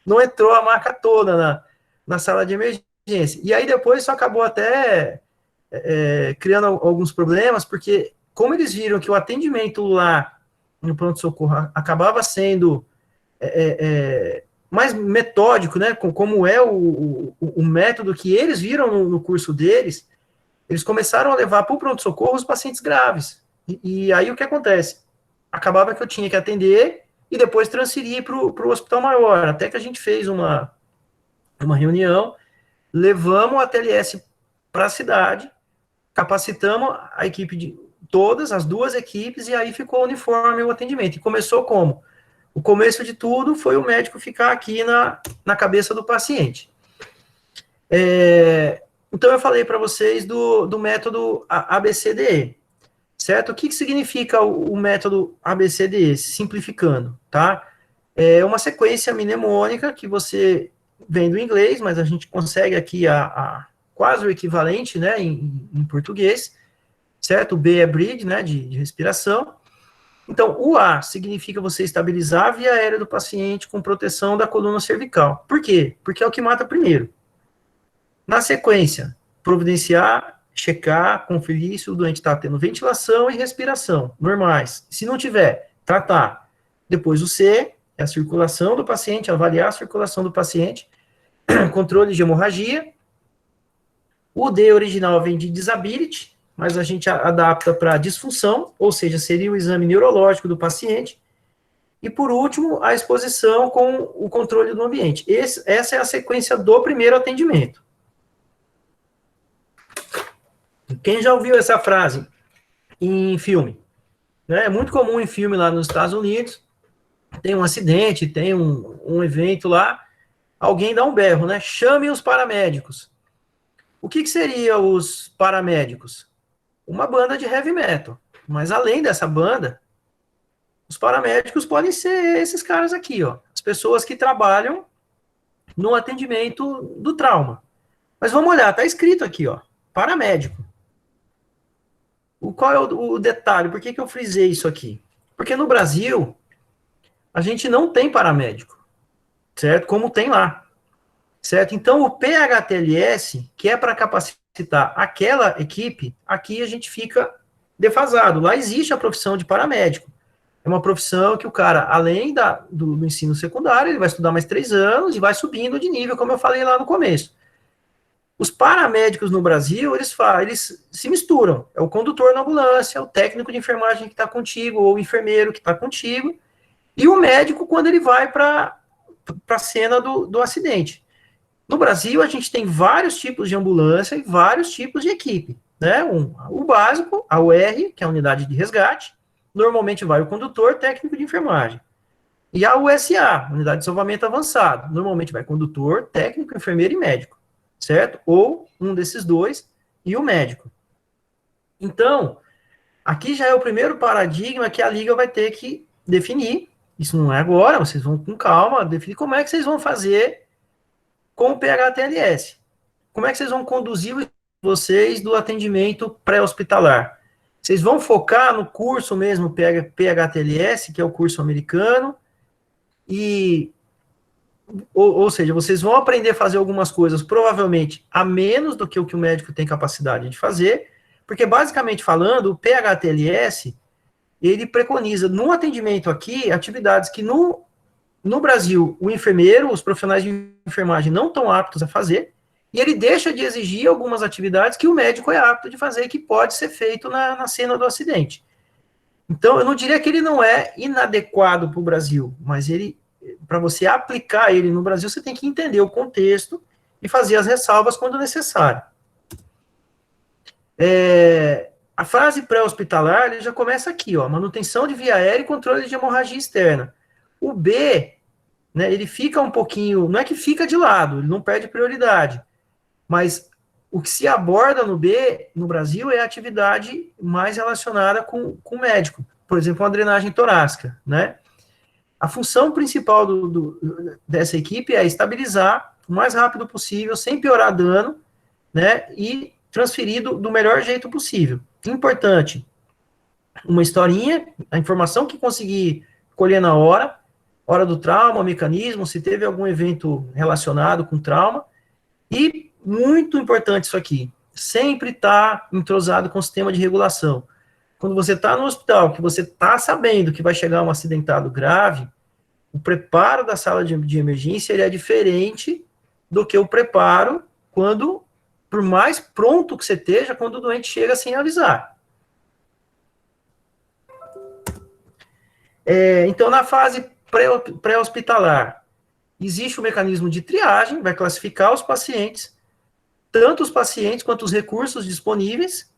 não entrou a maca toda na sala de emergência. E aí depois isso acabou até criando alguns problemas, porque como eles viram que o atendimento lá no pronto-socorro acabava sendo mais metódico, né, como é o método que eles viram no curso deles, eles começaram a levar para o pronto-socorro os pacientes graves. E aí o que acontece? Acabava que eu tinha que atender e depois transferir para o hospital maior, até que a gente fez uma reunião, levamos a TLS para a cidade, capacitamos a equipe de todas, as 2 equipes, e aí ficou uniforme o atendimento. E começou como? O começo de tudo foi o médico ficar aqui na cabeça do paciente. Então, eu falei para vocês do método ABCDE. certo? O que significa o método ABCDE? Simplificando, tá? É uma sequência mnemônica que você vem do inglês, mas a gente consegue aqui quase o equivalente, né, em português, certo? O B é breathe, né, de respiração. Então, o A significa você estabilizar a via aérea do paciente com proteção da coluna cervical. Por quê? Porque é o que mata primeiro. Na sequência, providenciar, checar, conferir se o doente está tendo ventilação e respiração normais. Se não tiver, tratar. Depois o C é a circulação do paciente, avaliar a circulação do paciente, controle de hemorragia. O D original vem de disability, mas a gente adapta para disfunção, ou seja, seria o exame neurológico do paciente. E, por último, a exposição com o controle do ambiente. Essa é a sequência do primeiro atendimento. Quem já ouviu essa frase em filme? É muito comum em filme lá nos Estados Unidos, tem um acidente, tem um evento lá, alguém dá um berro, né? Chame os paramédicos. O que seria os paramédicos? Uma banda de heavy metal. Mas além dessa banda, os paramédicos podem ser esses caras aqui, ó. As pessoas que trabalham no atendimento do trauma. Mas vamos olhar, tá escrito aqui, ó. Paramédico. Qual é o detalhe? Por que eu frisei isso aqui? Porque no Brasil, a gente não tem paramédico, certo? Como tem lá, certo? Então, o PHTLS, que é para capacitar aquela equipe, aqui a gente fica defasado. Lá existe a profissão de paramédico. É uma profissão que o cara, além do ensino secundário, ele vai estudar mais 3 anos e vai subindo de nível, como eu falei lá no começo. Os paramédicos no Brasil, eles se misturam. É o condutor na ambulância, o técnico de enfermagem que está contigo, ou o enfermeiro que está contigo, e o médico quando ele vai para a cena do acidente. No Brasil, a gente tem vários tipos de ambulância e vários tipos de equipe. Né? O básico, a UR, que é a unidade de resgate, normalmente vai o condutor, técnico de enfermagem. E a USA, unidade de salvamento avançado, normalmente vai condutor, técnico, enfermeiro e médico. Certo? Ou um desses dois e o médico. Então, aqui já é o primeiro paradigma que a Liga vai ter que definir. Isso não é agora, vocês vão com calma definir como é que vocês vão fazer com o PHTLS. Como é que vocês vão conduzir vocês do atendimento pré-hospitalar? Vocês vão focar no curso mesmo PHTLS, que é o curso americano, ou seja, vocês vão aprender a fazer algumas coisas, provavelmente, a menos do que o médico tem capacidade de fazer, porque, basicamente falando, o PHTLS, ele preconiza, no atendimento aqui, atividades que no Brasil, o enfermeiro, os profissionais de enfermagem não estão aptos a fazer, e ele deixa de exigir algumas atividades que o médico é apto de fazer, que pode ser feito na cena do acidente. Então, eu não diria que ele não é inadequado para o Brasil, mas para você aplicar ele no Brasil, você tem que entender o contexto e fazer as ressalvas quando necessário. A fase pré-hospitalar, ele já começa aqui, ó, manutenção de via aérea e controle de hemorragia externa. O B, né, ele fica um pouquinho, não é que fica de lado, ele não perde prioridade, mas o que se aborda no B, no Brasil, é a atividade mais relacionada com o médico, por exemplo, uma drenagem torácica, né? A função principal dessa equipe é estabilizar o mais rápido possível, sem piorar dano, né, e transferir do melhor jeito possível. Importante, uma historinha, a informação que conseguir colher na hora do trauma, mecanismo, se teve algum evento relacionado com trauma, e, muito importante isso aqui, sempre estar entrosado com o sistema de regulação. Quando você está no hospital, que você está sabendo que vai chegar um acidentado grave, o preparo da sala de emergência ele é diferente do que o preparo quando, por mais pronto que você esteja, quando o doente chega sem avisar. Então, na fase pré-hospitalar, existe o mecanismo de triagem, vai classificar os pacientes, tanto os pacientes quanto os recursos disponíveis,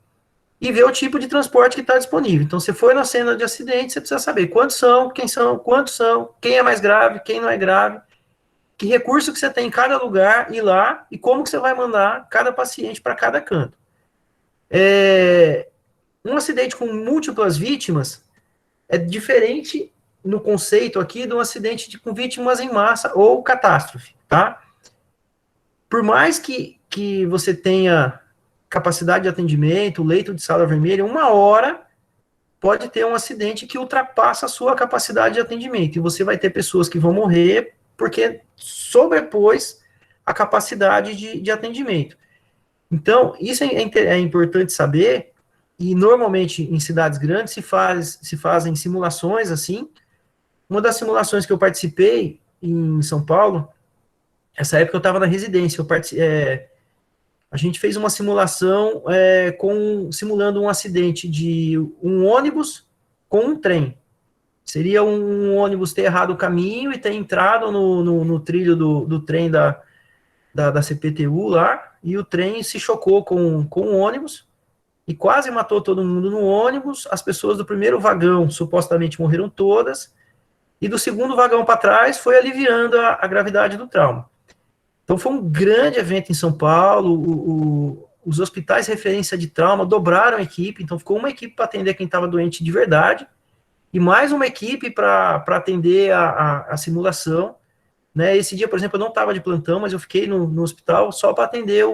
e ver o tipo de transporte que está disponível. Então, você foi na cena de acidente, você precisa saber quantos são, quantos são, quem é mais grave, quem não é grave, que recurso que você tem em cada lugar, ir lá, e como que você vai mandar cada paciente para cada canto. Um acidente com múltiplas vítimas é diferente no conceito aqui de um acidente com vítimas em massa ou catástrofe, tá? Por mais que você tenha capacidade de atendimento, leito de sala vermelha, uma hora pode ter um acidente que ultrapassa a sua capacidade de atendimento. E você vai ter pessoas que vão morrer porque sobrepôs a capacidade de atendimento. Então, isso é importante saber, e normalmente em cidades grandes se fazem simulações assim. Uma das simulações que eu participei em São Paulo, essa época eu estava na residência, a gente fez uma simulação simulando um acidente de um ônibus com um trem. Seria um ônibus ter errado o caminho e ter entrado no trilho do trem da CPTU lá, e o trem se chocou com o ônibus e quase matou todo mundo no ônibus. As pessoas do primeiro vagão supostamente morreram todas, e do segundo vagão para trás foi aliviando a gravidade do trauma. Então foi um grande evento em São Paulo. Os hospitais referência de trauma dobraram a equipe, então ficou uma equipe para atender quem estava doente de verdade, e mais uma equipe para atender a simulação. Né? Esse dia, por exemplo, eu não estava de plantão, mas eu fiquei no hospital só para atender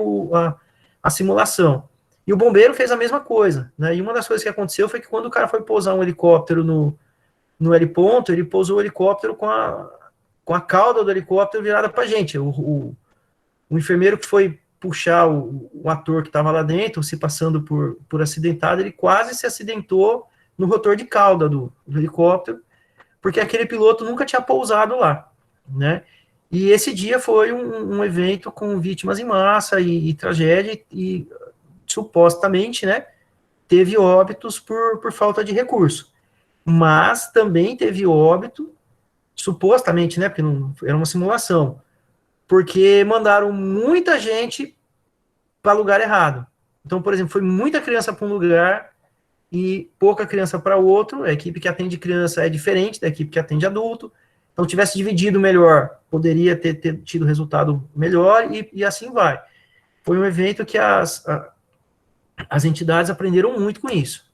a simulação. E o bombeiro fez a mesma coisa. Né? E uma das coisas que aconteceu foi que quando o cara foi pousar um helicóptero no heliponto, ele pousou o helicóptero com a cauda do helicóptero virada para a gente. O enfermeiro que foi puxar o ator que estava lá dentro, se passando por acidentado, ele quase se acidentou no rotor de cauda do helicóptero, porque aquele piloto nunca tinha pousado lá, né? E esse dia foi um evento com vítimas em massa e tragédia, e supostamente, né, teve óbitos por falta de recurso. Mas também teve óbito, supostamente, né, porque não era uma simulação, porque mandaram muita gente para lugar errado. Então, por exemplo, foi muita criança para um lugar e pouca criança para outro. A equipe que atende criança é diferente da equipe que atende adulto. Então, tivesse dividido melhor, poderia ter tido resultado melhor, e assim vai. Foi um evento que as entidades aprenderam muito com isso.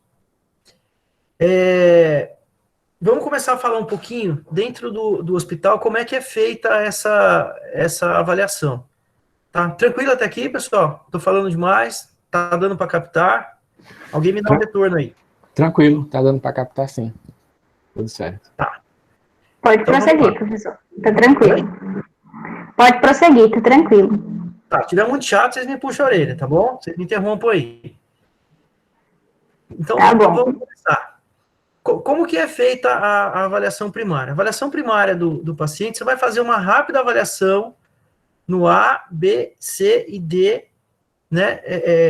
Vamos começar a falar um pouquinho, dentro do hospital, como é que é feita essa avaliação. Tá tranquilo até aqui, pessoal? Estou falando demais? Tá dando para captar? Alguém me dá um retorno aí. Tranquilo, tá dando para captar sim. Tudo certo. Tá. Pode Então, prosseguir, professor. Tá tranquilo. Pode prosseguir, tá tranquilo. Tá, se tiver muito chato, vocês me puxam a orelha, tá bom? Vocês me interrompam aí. Então, Tá bom. vamos começar. Como que é feita a avaliação primária? A avaliação primária do paciente, você vai fazer uma rápida avaliação no A, B, C e D, né,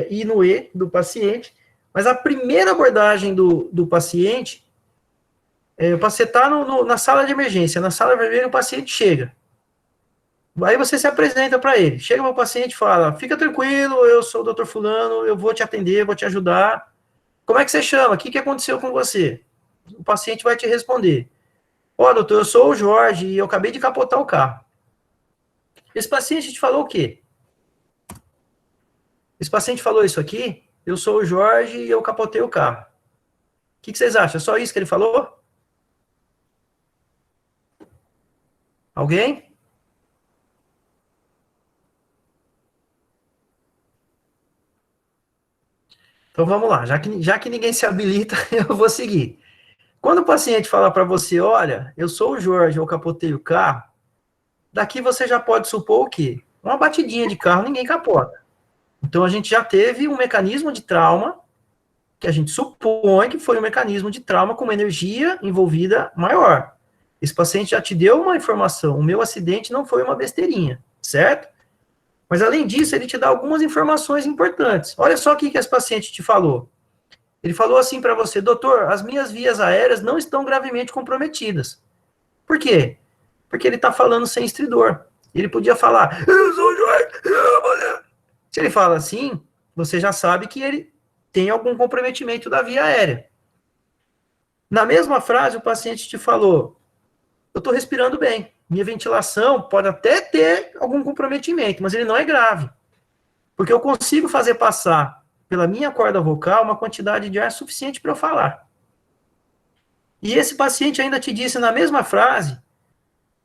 e no E do paciente, mas a primeira abordagem do paciente, você está na sala de emergência, na sala vermelha, o paciente chega. Aí você se apresenta para ele. Chega para o paciente e fala: fica tranquilo, eu sou o doutor fulano, eu vou te atender, vou te ajudar. Como é que você chama? O que aconteceu com você? O paciente vai te responder: ó, doutor, eu sou o Jorge e eu acabei de capotar o carro. Esse paciente te falou o quê? Esse paciente falou isso aqui: eu sou o Jorge e eu capotei o carro. O que vocês acham? É só isso que ele falou? Alguém? Então vamos lá, já que ninguém se habilita, eu vou seguir. Quando o paciente fala para você: olha, eu sou o Jorge, eu capotei o carro, daqui você já pode supor o quê? Uma batidinha de carro ninguém capota. Então a gente já teve um mecanismo de trauma, que a gente supõe que foi um mecanismo de trauma com uma energia envolvida maior. Esse paciente já te deu uma informação: o meu acidente não foi uma besteirinha, certo? Mas, além disso, ele te dá algumas informações importantes. Olha só o que esse paciente te falou. Ele falou assim para você: doutor, as minhas vias aéreas não estão gravemente comprometidas. Por quê? Porque ele está falando sem estridor. Ele podia falar: eu sou o Jorge. Se ele fala assim, você já sabe que ele tem algum comprometimento da via aérea. Na mesma frase, o paciente te falou: eu estou respirando bem. Minha ventilação pode até ter algum comprometimento, mas ele não é grave. Porque eu consigo fazer passar pela minha corda vocal, uma quantidade de ar suficiente para eu falar. E esse paciente ainda te disse na mesma frase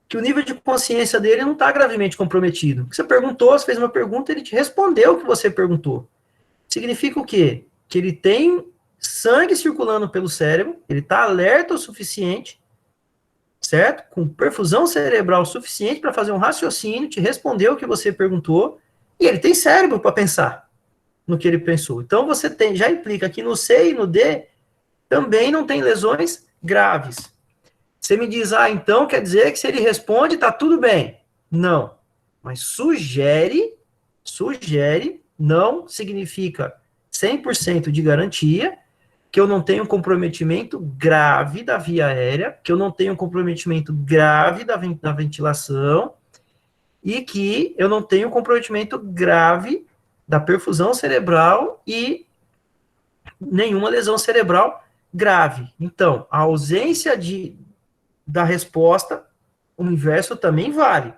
que o nível de consciência dele não está gravemente comprometido. Você perguntou, você fez uma pergunta, ele te respondeu o que você perguntou. Significa o quê? Que ele tem sangue circulando pelo cérebro, ele está alerta o suficiente, certo? Com perfusão cerebral suficiente para fazer um raciocínio, te responder o que você perguntou, e ele tem cérebro para pensar no que ele pensou. Então, você tem, já implica que no C e no D também não tem lesões graves. Você me diz, então quer dizer que se ele responde, tá tudo bem. Não. Mas sugere, não significa 100% de garantia, que eu não tenho um comprometimento grave da via aérea, que eu não tenho um comprometimento grave da ventilação, e que eu não tenho um comprometimento grave da perfusão cerebral e nenhuma lesão cerebral grave. Então, a ausência da resposta, o inverso também vale.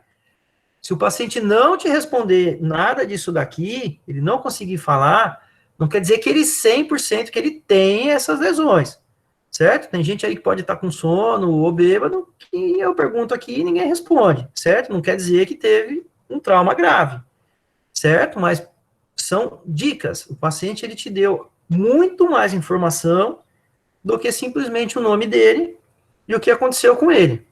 Se o paciente não te responder nada disso daqui, ele não conseguir falar, não quer dizer que ele 100% que ele tem essas lesões, certo? Tem gente aí que pode estar com sono ou bêbado, que eu pergunto aqui e ninguém responde, certo? Não quer dizer que teve um trauma grave, certo? Mas são dicas. O paciente, ele te deu muito mais informação do que simplesmente o nome dele e o que aconteceu com ele,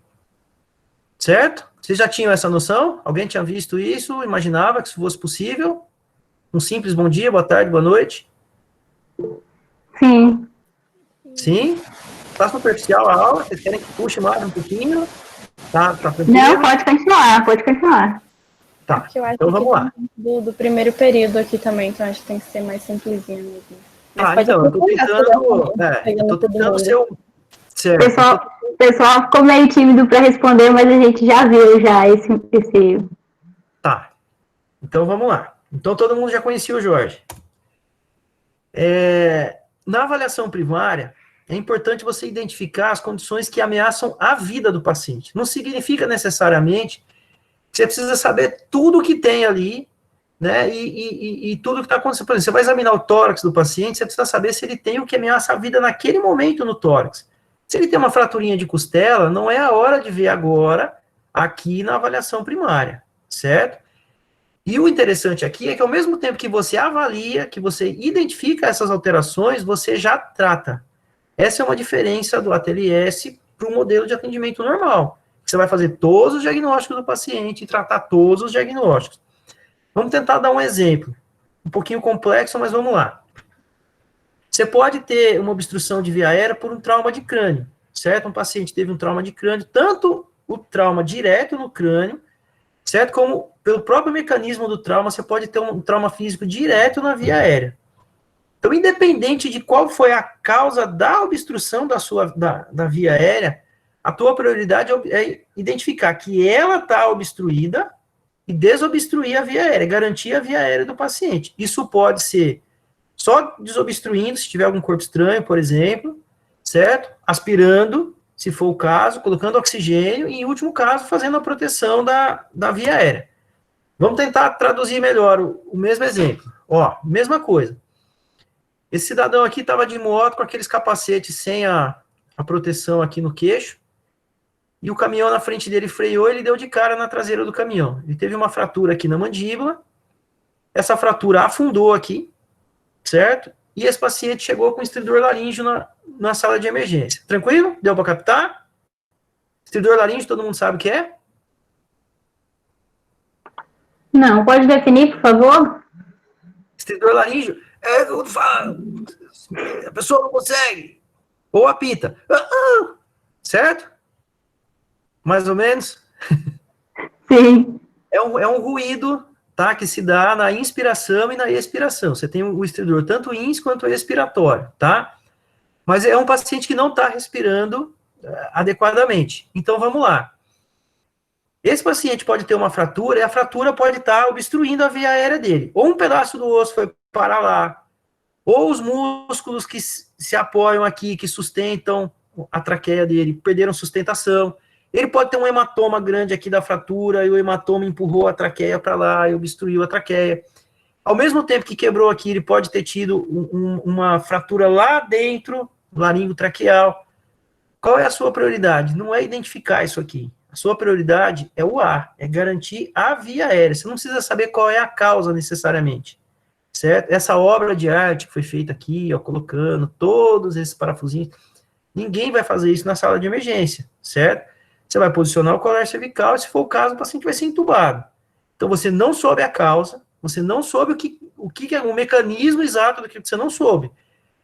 certo? Vocês já tinham essa noção? Alguém tinha visto isso? Imaginava que isso fosse possível? Um simples bom dia, boa tarde, boa noite? Sim. Sim? Está superficial a aula? Vocês querem que puxe mais um pouquinho? Tá tranquilo? Não, pode continuar. Tá, Eu acho então vamos lá. do primeiro período aqui também, então acho que tem que ser mais simplesinho mesmo. Mas Então, eu tô tentando ser um... Certo. O pessoal ficou meio tímido para responder, mas a gente já viu já esse... Tá, então vamos lá. Então todo mundo já conhecia o Jorge. Na avaliação primária, é importante você identificar as condições que ameaçam a vida do paciente. Não significa necessariamente que você precisa saber tudo que tem ali, né, e tudo que está acontecendo. Por exemplo, você vai examinar o tórax do paciente, você precisa saber se ele tem o que ameaça a vida naquele momento no tórax. Se ele tem uma fraturinha de costela, não é a hora de ver agora, aqui na avaliação primária, certo? E o interessante aqui é que ao mesmo tempo que você avalia, que você identifica essas alterações, você já trata. Essa é uma diferença do ATLS para o modelo de atendimento normal. Você vai fazer todos os diagnósticos do paciente e tratar todos os diagnósticos. Vamos tentar dar um exemplo. Um pouquinho complexo, mas vamos lá. Você pode ter uma obstrução de via aérea por um trauma de crânio, certo? Um paciente teve um trauma de crânio, tanto o trauma direto no crânio, certo? Como pelo próprio mecanismo do trauma, você pode ter um trauma físico direto na via aérea. Então, independente de qual foi a causa da obstrução da via aérea, a tua prioridade é identificar que ela está obstruída e desobstruir a via aérea, garantir a via aérea do paciente. Isso pode ser só desobstruindo, se tiver algum corpo estranho, por exemplo, certo? Aspirando, se for o caso, colocando oxigênio e, em último caso, fazendo a proteção da via aérea. Vamos tentar traduzir melhor o mesmo exemplo. Ó, mesma coisa. Esse cidadão aqui estava de moto com aqueles capacetes sem a proteção aqui no queixo, e o caminhão na frente dele freou, ele deu de cara na traseira do caminhão. Ele teve uma fratura aqui na mandíbula, essa fratura afundou aqui, certo? E esse paciente chegou com estridor laríngeo na sala de emergência. Tranquilo? Deu para captar? Estridor laríngeo, todo mundo sabe o que é? Não, pode definir, por favor? Estridor laríngeo é quando fala, a pessoa não consegue, ou apita, certo? Mais ou menos? Sim. É um ruído, tá, que se dá na inspiração e na expiração. Você tem o estridor tanto ins quanto expiratório, tá? Mas é um paciente que não está respirando adequadamente. Então, vamos lá. Esse paciente pode ter uma fratura, e a fratura pode estar obstruindo a via aérea dele. Ou um pedaço do osso foi parar lá, ou os músculos que se apoiam aqui, que sustentam a traqueia dele, perderam sustentação. Ele pode ter um hematoma grande aqui da fratura, e o hematoma empurrou a traqueia para lá, e obstruiu a traqueia. Ao mesmo tempo que quebrou aqui, ele pode ter tido uma fratura lá dentro, laringotraqueal. Qual é a sua prioridade? Não é identificar isso aqui. A sua prioridade é o ar, é garantir a via aérea. Você não precisa saber qual é a causa necessariamente, certo? Essa obra de arte que foi feita aqui, ó, colocando todos esses parafusinhos, ninguém vai fazer isso na sala de emergência, certo? Você vai posicionar o colar cervical e, se for o caso, o paciente vai ser entubado. Então, você não soube a causa, você não soube o que é o mecanismo exato do que você não soube,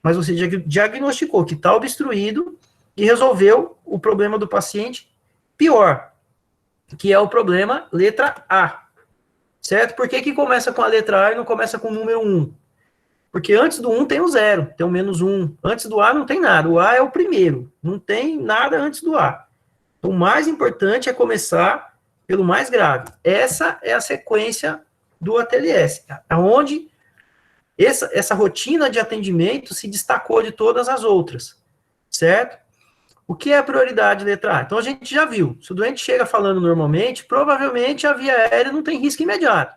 mas você diagnosticou que está obstruído e resolveu o problema do paciente pior, que é o problema letra A, certo? Por que começa com a letra A e não começa com o número 1? Porque antes do 1 tem o 0, tem o -1. Antes do A não tem nada, o A é o primeiro, não tem nada antes do A. Então, o mais importante é começar pelo mais grave. Essa é a sequência do ATLS, onde essa rotina de atendimento se destacou de todas as outras, certo? O que é a prioridade letra A? Então, a gente já viu, se o doente chega falando normalmente, provavelmente a via aérea não tem risco imediato,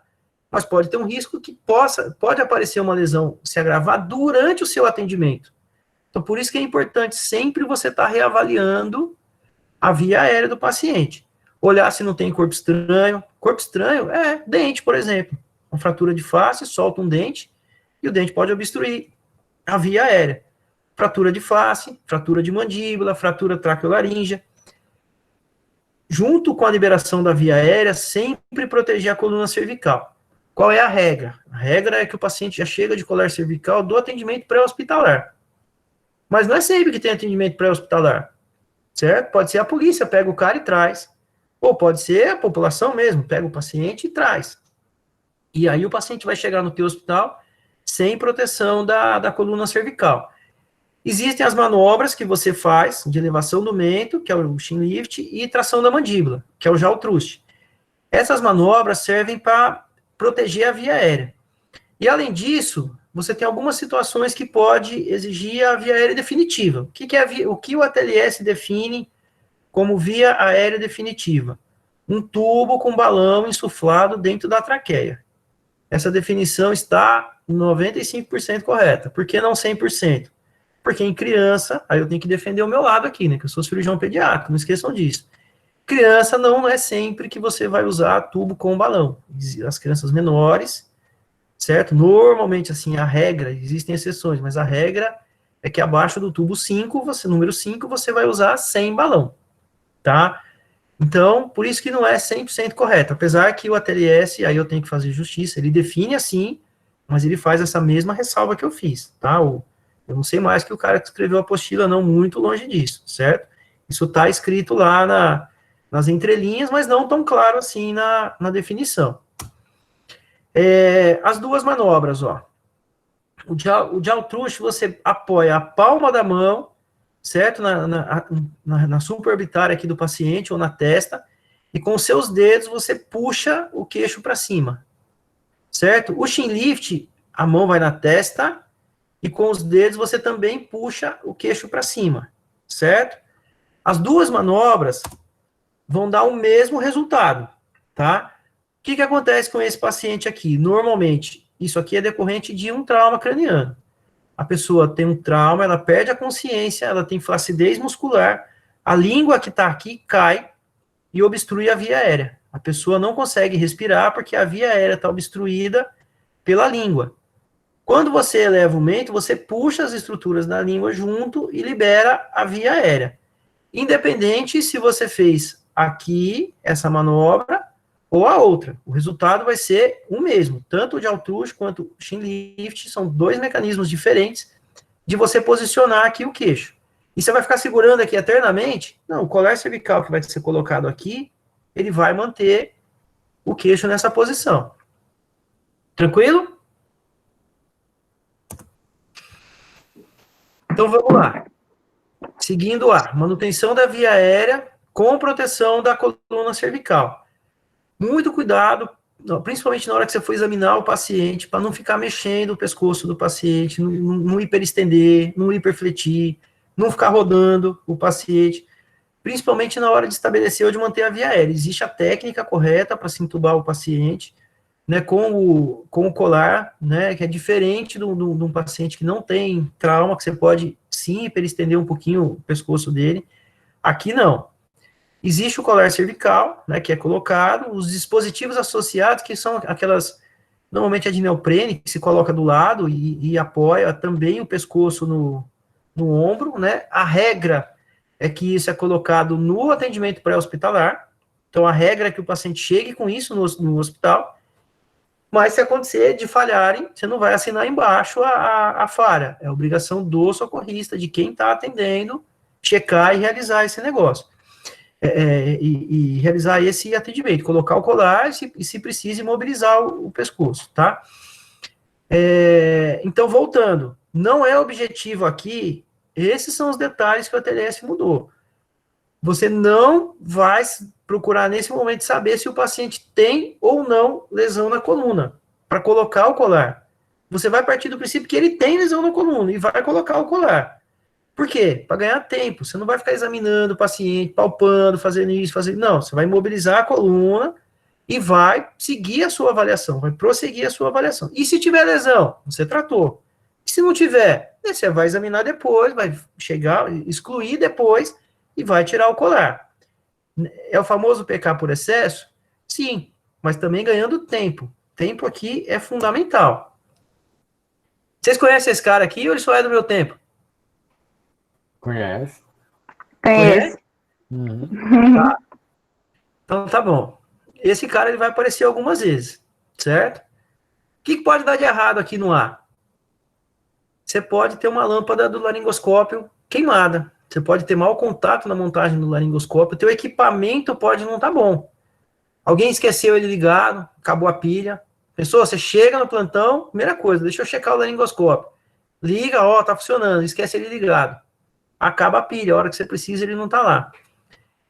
mas pode ter um risco que pode aparecer uma lesão se agravar durante o seu atendimento. Então, por isso que é importante sempre você estar reavaliando a via aérea do paciente. Olhar se não tem corpo estranho. Corpo estranho é dente, por exemplo. Uma fratura de face, solta um dente, e o dente pode obstruir a via aérea. Fratura de face, fratura de mandíbula, fratura traqueolaríngea. Junto com a liberação da via aérea, sempre proteger a coluna cervical. Qual é a regra? A regra é que o paciente já chega de colar cervical do atendimento pré-hospitalar. Mas não é sempre que tem atendimento pré-hospitalar, certo? Pode ser a polícia, pega o cara e traz. Ou pode ser a população mesmo, pega o paciente e traz. E aí o paciente vai chegar no teu hospital sem proteção da coluna cervical. Existem as manobras que você faz de elevação do mento, que é o chin lift, e tração da mandíbula, que é o jaw thrust. Essas manobras servem para proteger a via aérea. E além disso, você tem algumas situações que pode exigir a via aérea definitiva. O que o ATLS define como via aérea definitiva? Um tubo com balão insuflado dentro da traqueia. Essa definição está 95% correta. Por que não 100%? Porque em criança, aí eu tenho que defender o meu lado aqui, né, que eu sou cirurgião pediátrico, não esqueçam disso. Criança não é sempre que você vai usar tubo com balão. As crianças menores, certo? Normalmente, assim, a regra, existem exceções, mas a regra é que abaixo do tubo 5, número 5, você vai usar sem balão, tá? Então, por isso que não é 100% correto, apesar que o ATLS, aí eu tenho que fazer justiça, ele define assim, mas ele faz essa mesma ressalva que eu fiz, tá? Eu não sei mais que o cara que escreveu a apostila, não, muito longe disso, certo? Isso está escrito lá nas entrelinhas, mas não tão claro assim na definição. As duas manobras, ó. O jaw thrust, você apoia a palma da mão, certo? Na supraorbitária aqui do paciente, ou na testa, e com seus dedos você puxa o queixo para cima, certo? O chin lift, a mão vai na testa, e com os dedos você também puxa o queixo para cima, certo? As duas manobras vão dar o mesmo resultado, tá? O que acontece com esse paciente aqui? Normalmente, isso aqui é decorrente de um trauma craniano. A pessoa tem um trauma, ela perde a consciência, ela tem flacidez muscular, a língua que está aqui cai e obstrui a via aérea. A pessoa não consegue respirar porque a via aérea está obstruída pela língua. Quando você eleva o mento, você puxa as estruturas da língua junto e libera a via aérea. Independente se você fez aqui essa manobra ou a outra, o resultado vai ser o mesmo. Tanto o jaw thrust quanto o chin lift são dois mecanismos diferentes de você posicionar aqui o queixo. E você vai ficar segurando aqui eternamente? Não, o colar cervical que vai ser colocado aqui, ele vai manter o queixo nessa posição. Tranquilo? Então vamos lá. Seguindo a manutenção da via aérea com proteção da coluna cervical. Muito cuidado, principalmente na hora que você for examinar o paciente, para não ficar mexendo o pescoço do paciente, não hiperestender, não hiperfletir, não ficar rodando o paciente, principalmente na hora de estabelecer ou de manter a via aérea. Existe a técnica correta para se intubar o paciente, né, com o colar, né, que é diferente de um paciente que não tem trauma, que você pode, sim, estender um pouquinho o pescoço dele. Aqui não. Existe o colar cervical, né, que é colocado, os dispositivos associados, que são aquelas, normalmente é de neoprene, que se coloca do lado e apoia também o pescoço no ombro, né. A regra é que isso é colocado no atendimento pré-hospitalar, então a regra é que o paciente chegue com isso no hospital, mas se acontecer de falharem, você não vai assinar embaixo a falha. É obrigação do socorrista, de quem está atendendo, checar e realizar esse negócio. E realizar esse atendimento, colocar o colar e se precisa, imobilizar o pescoço, tá? Então, voltando, não é objetivo aqui, esses são os detalhes que o ATLS mudou. Você não vai procurar nesse momento saber se o paciente tem ou não lesão na coluna, para colocar o colar. Você vai partir do princípio que ele tem lesão na coluna e vai colocar o colar. Por quê? Para ganhar tempo. Você não vai ficar examinando o paciente, palpando, fazendo isso, fazendo... Não, você vai imobilizar a coluna e vai seguir a sua avaliação, vai prosseguir a sua avaliação. E se tiver lesão, você tratou. E se não tiver, você vai examinar depois, vai chegar, excluir depois e vai tirar o colar. É o famoso PK por excesso? Sim, mas também ganhando tempo. Tempo aqui é fundamental. Vocês conhecem esse cara aqui ou ele só é do meu tempo? Conhece? Conheço. Tá. Então tá bom. Esse cara ele vai aparecer algumas vezes, certo? O que pode dar de errado aqui no ar? Você pode ter uma lâmpada do laringoscópio queimada. Você pode ter mau contato na montagem do laringoscópio. O teu equipamento pode não estar bom. Alguém esqueceu ele ligado, acabou a pilha. Pessoa, você chega no plantão, primeira coisa, deixa eu checar o laringoscópio. Liga, ó, tá funcionando, esquece ele ligado. Acaba a pilha, a hora que você precisa ele não tá lá.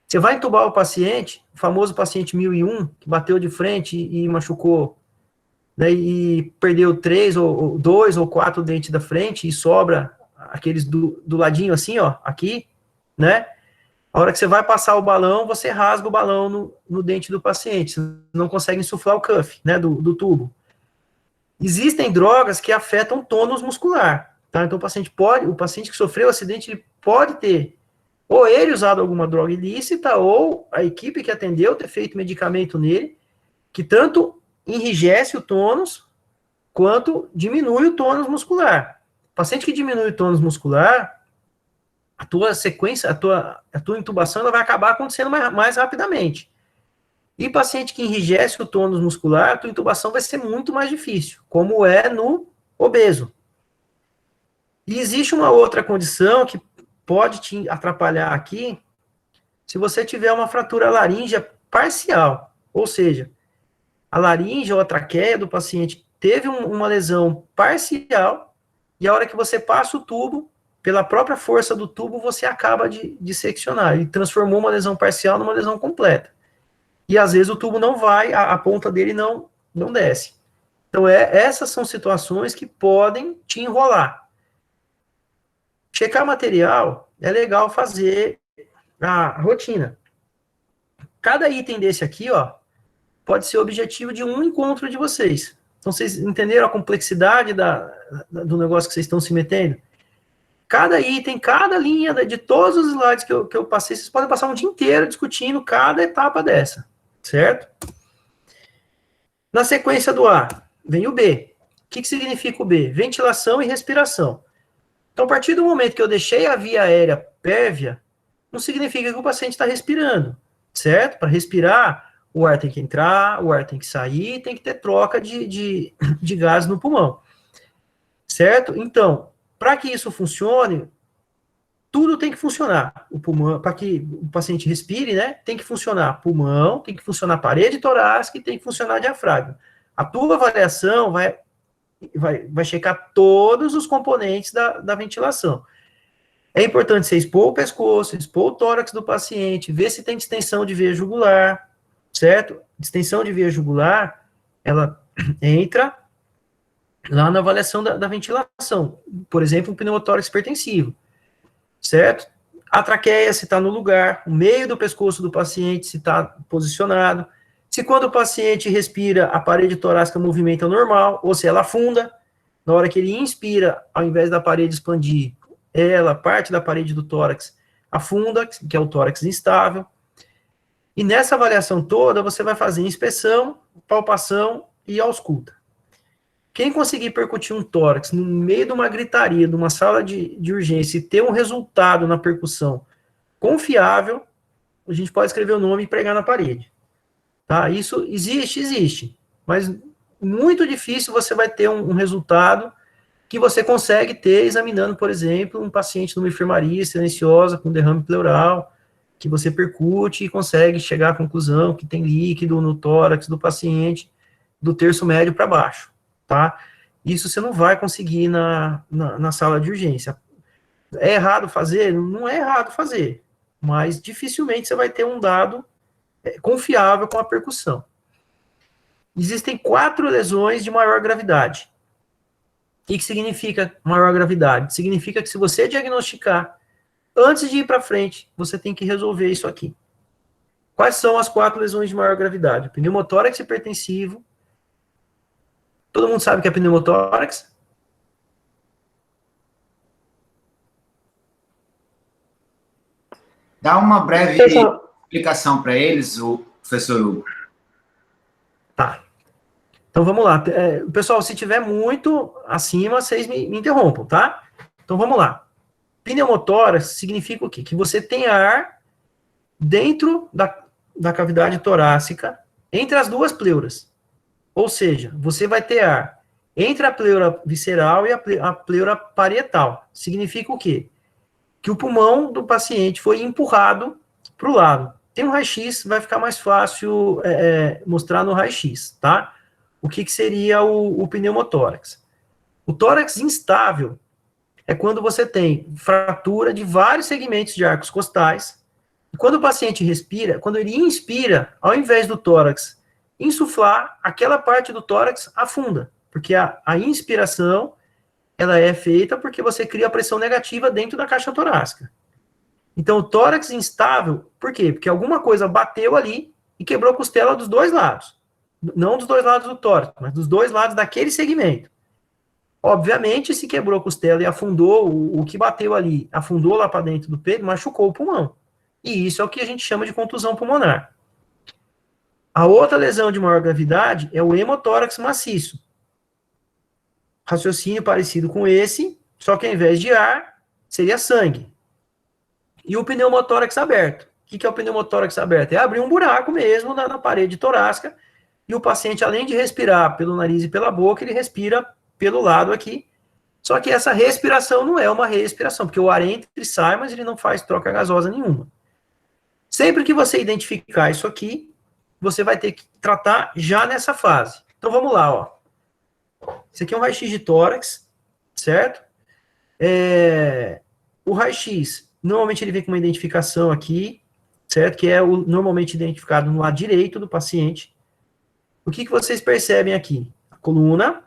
Você vai entubar o paciente, o famoso paciente 1001, que bateu de frente e machucou, né, e perdeu 3 ou 2 ou 4 dentes da frente e sobra aqueles do ladinho assim, ó, aqui, né? A hora que você vai passar o balão, você rasga o balão no dente do paciente, você não consegue insuflar o cuff, né, do tubo. Existem drogas que afetam o tônus muscular, tá? Então o paciente que sofreu o acidente, ele pode ter ou ele usado alguma droga ilícita, ou a equipe que atendeu ter feito medicamento nele, que tanto enrijece o tônus, quanto diminui o tônus muscular. O paciente que diminui o tônus muscular, a tua sequência, a tua intubação, ela vai acabar acontecendo mais rapidamente. E paciente que enrijece o tônus muscular, a tua intubação vai ser muito mais difícil, como é no obeso. E existe uma outra condição que pode te atrapalhar aqui, se você tiver uma fratura laríngea parcial, ou seja, a laringe ou a traqueia do paciente teve uma lesão parcial, e a hora que você passa o tubo, pela própria força do tubo, você acaba de seccionar, e transformou uma lesão parcial numa lesão completa. E às vezes o tubo não vai, a ponta dele não desce. Então essas são situações que podem te enrolar. Checar material é legal fazer a rotina. Cada item desse aqui, ó, pode ser objetivo de um encontro de vocês. Então, vocês entenderam a complexidade do negócio que vocês estão se metendo? Cada item, cada linha de todos os slides que eu passei, vocês podem passar um dia inteiro discutindo cada etapa dessa, certo? Na sequência do A, vem o B. O que significa o B? Ventilação e respiração. Então, a partir do momento que eu deixei a via aérea pérvia, não significa que o paciente está respirando, certo? Para respirar, o ar tem que entrar, o ar tem que sair, tem que ter troca de gás no pulmão, certo? Então, para que isso funcione, tudo tem que funcionar. O pulmão, para que o paciente respire, né, tem que funcionar pulmão, tem que funcionar parede torácica e tem que funcionar diafragma. A tua avaliação vai checar todos os componentes da ventilação. É importante você expor o pescoço, expor o tórax do paciente, ver se tem distensão de veia jugular, certo? Distensão de veia jugular, ela entra lá na avaliação da ventilação. Por exemplo, um pneumotórax hipertensivo, certo? A traqueia, se está no lugar, o meio do pescoço do paciente, se está posicionado. Se quando o paciente respira, a parede torácica movimenta normal, ou se ela afunda, na hora que ele inspira, ao invés da parede expandir, parte da parede do tórax afunda, que é o tórax instável. E nessa avaliação toda, você vai fazer inspeção, palpação e ausculta. Quem conseguir percutir um tórax no meio de uma gritaria, de uma sala de urgência, e ter um resultado na percussão confiável, a gente pode escrever o nome e pregar na parede. Tá? Isso existe, mas muito difícil você vai ter um resultado que você consegue ter examinando, por exemplo, um paciente numa enfermaria silenciosa com derrame pleural, que você percute e consegue chegar à conclusão que tem líquido no tórax do paciente do terço médio para baixo, tá? Isso você não vai conseguir na sala de urgência. É errado fazer? Não é errado fazer, mas dificilmente você vai ter um dado confiável com a percussão. Existem 4 lesões de maior gravidade. O que significa maior gravidade? Significa que se você diagnosticar, antes de ir para frente, você tem que resolver isso aqui. Quais são as 4 lesões de maior gravidade? Pneumotórax hipertensivo. Todo mundo sabe o que é pneumotórax? Dá uma breve explicação para eles, o professor Hugo. Tá. Então vamos lá. Pessoal, se tiver muito acima, vocês me interrompam, tá? Então vamos lá. Pneumotórax significa o quê? Que você tem ar dentro da cavidade torácica, entre as duas pleuras. Ou seja, você vai ter ar entre a pleura visceral e a pleura parietal. Significa o quê? Que o pulmão do paciente foi empurrado para o lado. Tem um raio-x, vai ficar mais fácil mostrar no raio-x, tá? O que seria o pneumotórax? O tórax instável é quando você tem fratura de vários segmentos de arcos costais. E quando o paciente respira, quando ele inspira, ao invés do tórax insuflar, aquela parte do tórax afunda. Porque a inspiração, ela é feita porque você cria pressão negativa dentro da caixa torácica. Então, o tórax instável, por quê? Porque alguma coisa bateu ali e quebrou a costela dos dois lados. Não dos dois lados do tórax, mas dos dois lados daquele segmento. Obviamente, se quebrou a costela e afundou, o que bateu ali, afundou lá para dentro do peito, machucou o pulmão. E isso é o que a gente chama de contusão pulmonar. A outra lesão de maior gravidade é o hemotórax maciço. Raciocínio parecido com esse, só que ao invés de ar, seria sangue. E o pneumotórax aberto. O que é o pneumotórax aberto? É abrir um buraco mesmo na parede torácica, e o paciente, além de respirar pelo nariz e pela boca, ele respira pelo lado aqui. Só que essa respiração não é uma respiração, porque o ar entra e sai, mas ele não faz troca gasosa nenhuma. Sempre que você identificar isso aqui, você vai ter que tratar já nessa fase. Então vamos lá, ó. Esse aqui é um raio-x de tórax, certo? O raio-x, normalmente ele vem com uma identificação aqui, certo? Que é normalmente identificado no lado direito do paciente. O que vocês percebem aqui? A coluna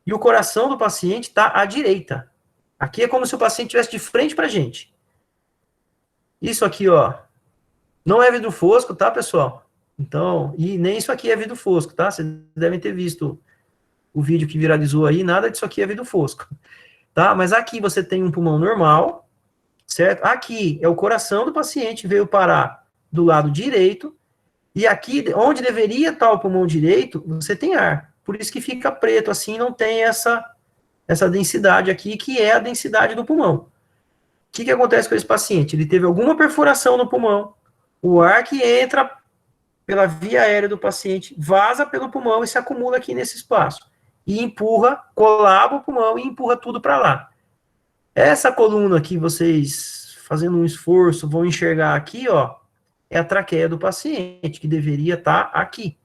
e o coração do paciente está à direita. Aqui é como se o paciente estivesse de frente para a gente. Isso aqui, ó, não é vidro fosco, tá, pessoal? Então, e nem isso aqui é vidro fosco, tá? Vocês devem ter visto o vídeo que viralizou aí, nada disso aqui é vidro fosco, tá? Mas aqui você tem um pulmão normal, certo? Aqui é o coração do paciente, veio parar do lado direito, e aqui, onde deveria estar o pulmão direito, você tem ar. Por isso que fica preto, assim, não tem essa densidade aqui, que é a densidade do pulmão. O que acontece com esse paciente? Ele teve alguma perfuração no pulmão, o ar que entra pela via aérea do paciente vaza pelo pulmão e se acumula aqui nesse espaço. E empurra, colaba o pulmão e empurra tudo para lá. Essa coluna que vocês, fazendo um esforço, vão enxergar aqui, ó, é a traqueia do paciente, que deveria estar aqui,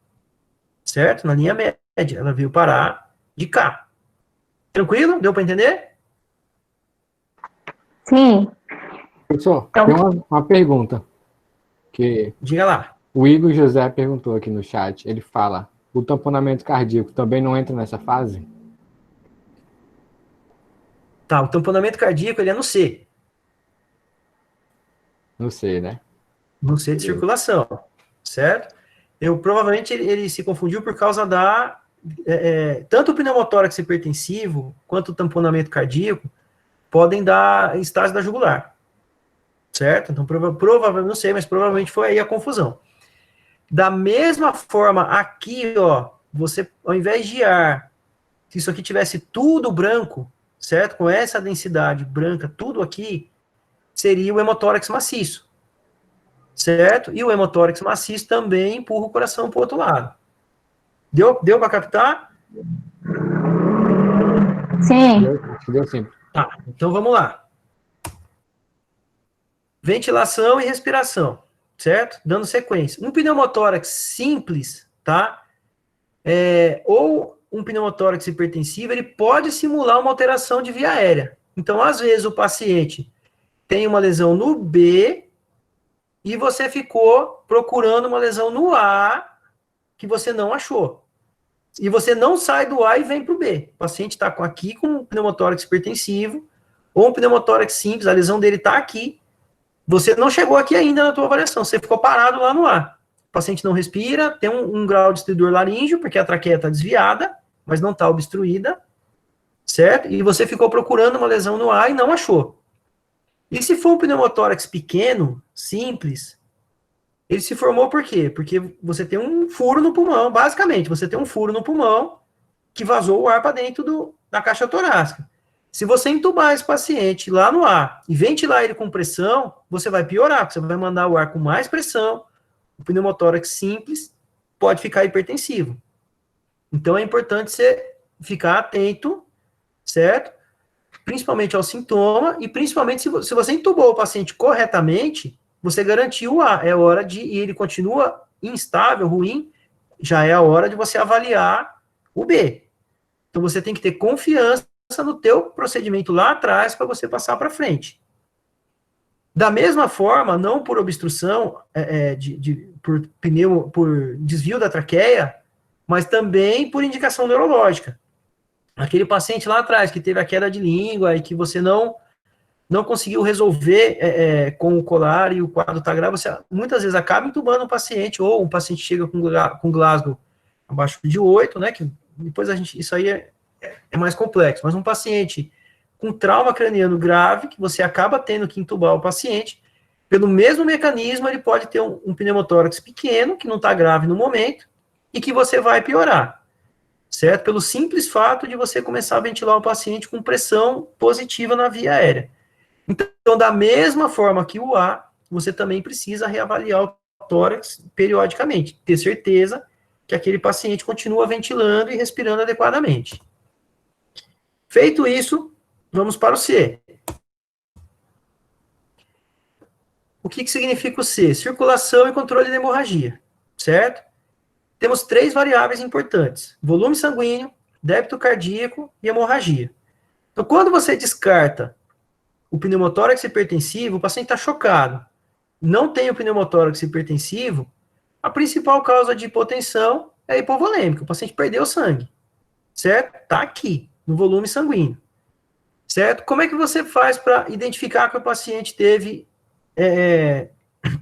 certo? Na linha média. Ela veio parar de cá. Tranquilo? Deu para entender? Sim. Professor, Então- tem uma pergunta que Diga lá. o Igor José perguntou aqui no chat. Ele fala, o tamponamento cardíaco também não entra nessa fase? Tá, o tamponamento cardíaco, ele é no C. Não sei, né? No C de circulação, certo? Provavelmente ele se confundiu por causa da... tanto o pneumotórax hipertensivo quanto o tamponamento cardíaco podem dar estágio da jugular, certo? Então, provavelmente, não sei, mas provavelmente foi aí a confusão. Da mesma forma, aqui, ó, você, ao invés de ar, se isso aqui tivesse tudo branco, certo? Com essa densidade branca, tudo aqui, seria o hemotórax maciço, certo? E o hemotórax maciço também empurra o coração para o outro lado. Deu para captar? Sim. Deu sim. Tá, então vamos lá. Ventilação e respiração, certo? Dando sequência. Um pneumotórax simples, tá? Ou um pneumotórax hipertensivo, ele pode simular uma alteração de via aérea. Então, às vezes, o paciente tem uma lesão no B e você ficou procurando uma lesão no A que você não achou. E você não sai do A e vem para o B. O paciente está aqui com um pneumotórax hipertensivo ou um pneumotórax simples, a lesão dele está aqui. Você não chegou aqui ainda na tua avaliação, você ficou parado lá no A. O paciente não respira, tem um grau de estridor laríngeo, porque a traqueia está desviada, mas não está obstruída, certo? E você ficou procurando uma lesão no A e não achou. E se for um pneumotórax pequeno, simples, ele se formou por quê? Porque você tem um furo no pulmão, basicamente, você tem um furo no pulmão que vazou o ar para dentro da caixa torácica. Se você entubar esse paciente lá no ar e ventilar ele com pressão, você vai piorar, porque você vai mandar o ar com mais pressão, o pneumotórax simples pode ficar hipertensivo. Então é importante você ficar atento, certo? Principalmente ao sintoma e principalmente se você entubou o paciente corretamente, você garantiu o ar. É hora e ele continua instável, ruim, já é a hora de você avaliar o B. Então você tem que ter confiança no teu procedimento lá atrás para você passar para frente. Da mesma forma, não por obstrução, por desvio da traqueia, mas também por indicação neurológica. Aquele paciente lá atrás que teve a queda de língua e que você não conseguiu resolver com o colar e o quadro está grave, você muitas vezes acaba entubando o paciente, ou um paciente chega com Glasgow abaixo de 8, né, que depois isso aí é mais complexo, mas um paciente com trauma craniano grave, que você acaba tendo que entubar o paciente, pelo mesmo mecanismo, ele pode ter um pneumotórax pequeno, que não está grave no momento, e que você vai piorar, certo? Pelo simples fato de você começar a ventilar o paciente com pressão positiva na via aérea. Então, da mesma forma que o A, você também precisa reavaliar o tórax periodicamente, ter certeza que aquele paciente continua ventilando e respirando adequadamente. Feito isso, vamos para o C. O que significa o C? Circulação e controle da hemorragia, certo? Temos 3 variáveis importantes: volume sanguíneo, débito cardíaco e hemorragia. Então, quando você descarta o pneumotórax hipertensivo, o paciente está chocado, não tem o pneumotórax hipertensivo, a principal causa de hipotensão é a hipovolêmica, o paciente perdeu sangue, certo? Está aqui, no volume sanguíneo, certo? Como é que você faz para identificar que o paciente teve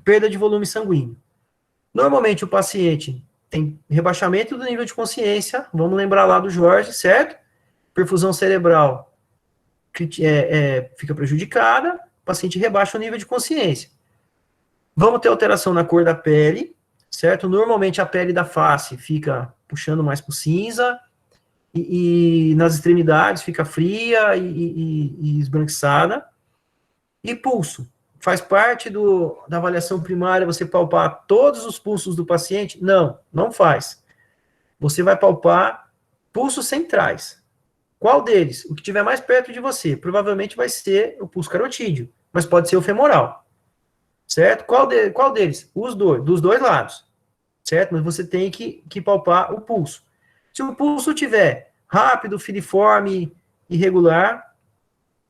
perda de volume sanguíneo? Normalmente o paciente tem rebaixamento do nível de consciência, vamos lembrar lá do Jorge, certo? Perfusão cerebral fica prejudicada, o paciente rebaixa o nível de consciência. Vamos ter alteração na cor da pele, certo? Normalmente a pele da face fica puxando mais para o cinza, e nas extremidades fica fria e esbranquiçada. E pulso. Faz parte da avaliação primária você palpar todos os pulsos do paciente? Não, não faz. Você vai palpar pulsos centrais. Qual deles? O que estiver mais perto de você. Provavelmente vai ser o pulso carotídeo, mas pode ser o femoral. Certo? Qual deles? Os dois, dos dois lados. Certo? Mas você tem que palpar o pulso. Se o pulso tiver rápido, filiforme, irregular,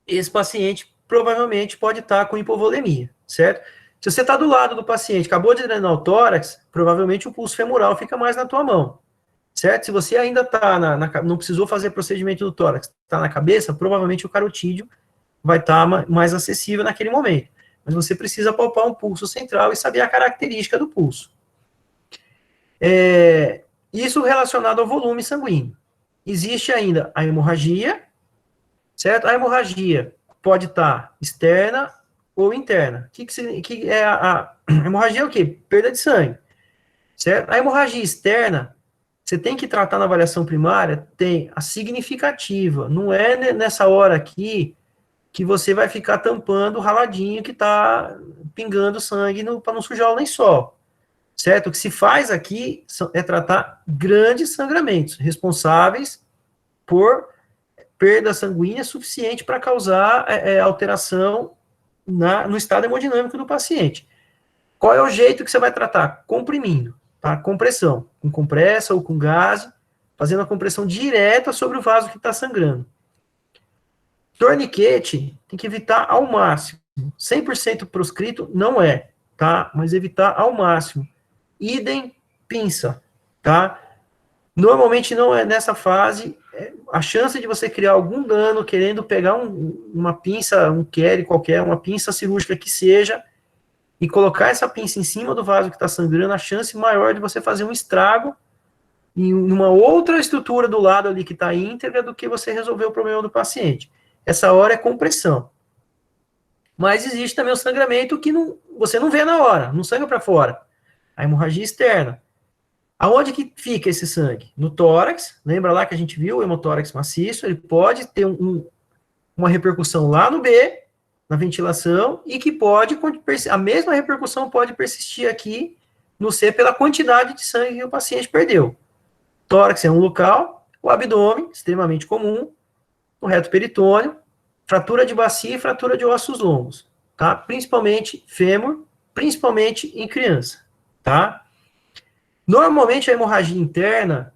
esse paciente provavelmente pode estar com hipovolemia, certo? Se você está do lado do paciente, acabou de drenar o tórax, provavelmente o pulso femoral fica mais na tua mão, certo? Se você ainda está não precisou fazer procedimento do tórax, está na cabeça, provavelmente o carotídeo vai estar mais acessível naquele momento. Mas você precisa palpar um pulso central e saber a característica do pulso. Isso relacionado ao volume sanguíneo. Existe ainda a hemorragia, certo? A hemorragia pode estar externa ou interna. Que é a hemorragia é o quê? Perda de sangue, certo? A hemorragia externa, você tem que tratar na avaliação primária, tem a significativa, não é nessa hora aqui que você vai ficar tampando o raladinho que está pingando sangue para não sujar o lençol, certo? O que se faz aqui é tratar grandes sangramentos, responsáveis por perda sanguínea suficiente para causar alteração no estado hemodinâmico do paciente. Qual é o jeito que você vai tratar? Comprimindo, tá? Compressão, com compressa ou com gás, fazendo a compressão direta sobre o vaso que está sangrando. Torniquete tem que evitar ao máximo. 100% proscrito não é, tá? Mas evitar ao máximo. Idem pinça, tá? Normalmente não é nessa fase, a chance de você criar algum dano querendo pegar uma pinça, um Kerry qualquer, uma pinça cirúrgica que seja, e colocar essa pinça em cima do vaso que está sangrando, a chance maior de você fazer um estrago em uma outra estrutura do lado ali que está íntegra do que você resolver o problema do paciente. Essa hora é compressão. Mas existe também o sangramento que você não vê na hora, não sangra para fora. A hemorragia externa. Aonde que fica esse sangue? No tórax, lembra lá que a gente viu o hemotórax maciço, ele pode ter uma repercussão lá no B, na ventilação, e que a mesma repercussão pode persistir aqui no C pela quantidade de sangue que o paciente perdeu. Tórax é um local, o abdômen, extremamente comum, o reto peritônio, fratura de bacia e fratura de ossos longos, tá? Principalmente fêmur, principalmente em criança, tá? Normalmente, a hemorragia interna,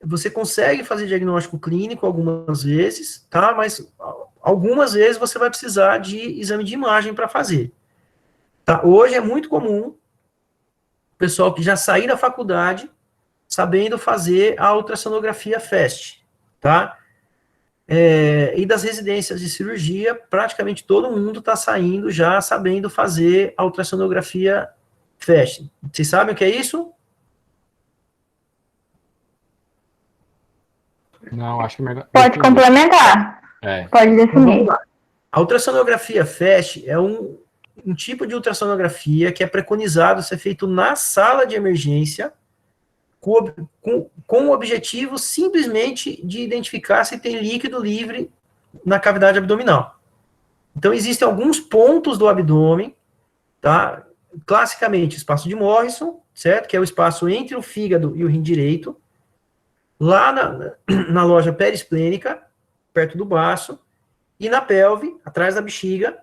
você consegue fazer diagnóstico clínico algumas vezes, tá? Mas algumas vezes você vai precisar de exame de imagem para fazer. Tá? Hoje é muito comum o pessoal que já sair da faculdade sabendo fazer a ultrassonografia FAST, tá? E das residências de cirurgia, praticamente todo mundo está saindo já sabendo fazer a ultrassonografia FAST. Vocês sabem o que é isso? Não, acho que é melhor. Pode complementar. Pode definir. A ultrassonografia FAST é um tipo de ultrassonografia que é preconizado ser feito na sala de emergência com o objetivo simplesmente de identificar se tem líquido livre na cavidade abdominal. Então, existem alguns pontos do abdômen, tá? Classicamente, espaço de Morrison, certo? Que é o espaço entre o fígado e o rim direito. Lá na loja periesplênica, perto do baço, e na pelve, atrás da bexiga,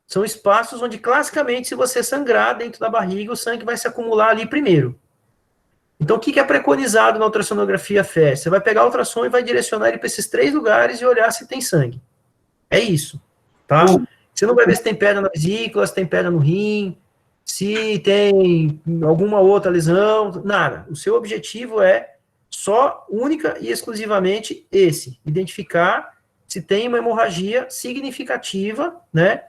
são espaços onde, classicamente, se você sangrar dentro da barriga, o sangue vai se acumular ali primeiro. Então, o que é preconizado na ultrassonografia FAST? Você vai pegar o ultrassom e vai direcionar ele para esses 3 lugares e olhar se tem sangue. É isso, tá? Você não vai ver se tem pedra na vesícula, se tem pedra no rim, se tem alguma outra lesão, nada. O seu objetivo é só, única e exclusivamente esse, identificar se tem uma hemorragia significativa, né?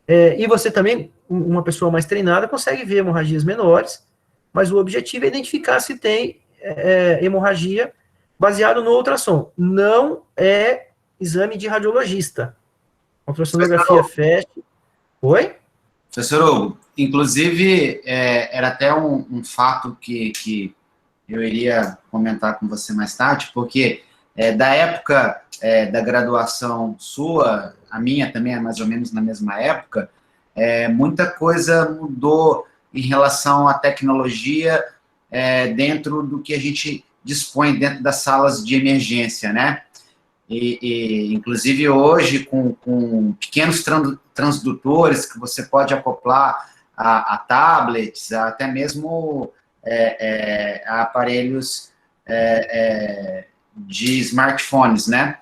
E você também, uma pessoa mais treinada, consegue ver hemorragias menores, mas o objetivo é identificar se tem hemorragia baseado no ultrassom. Não é exame de radiologista. Ultrassonografia FAST. Oi? Professor Hugo, inclusive, era até um fato que eu iria comentar com você mais tarde, porque da época da graduação sua, a minha também é mais ou menos na mesma época, muita coisa mudou em relação à tecnologia dentro do que a gente dispõe dentro das salas de emergência, né? E inclusive hoje, com pequenos transdutores que você pode acoplar a tablets, até mesmo a aparelhos de smartphones, né?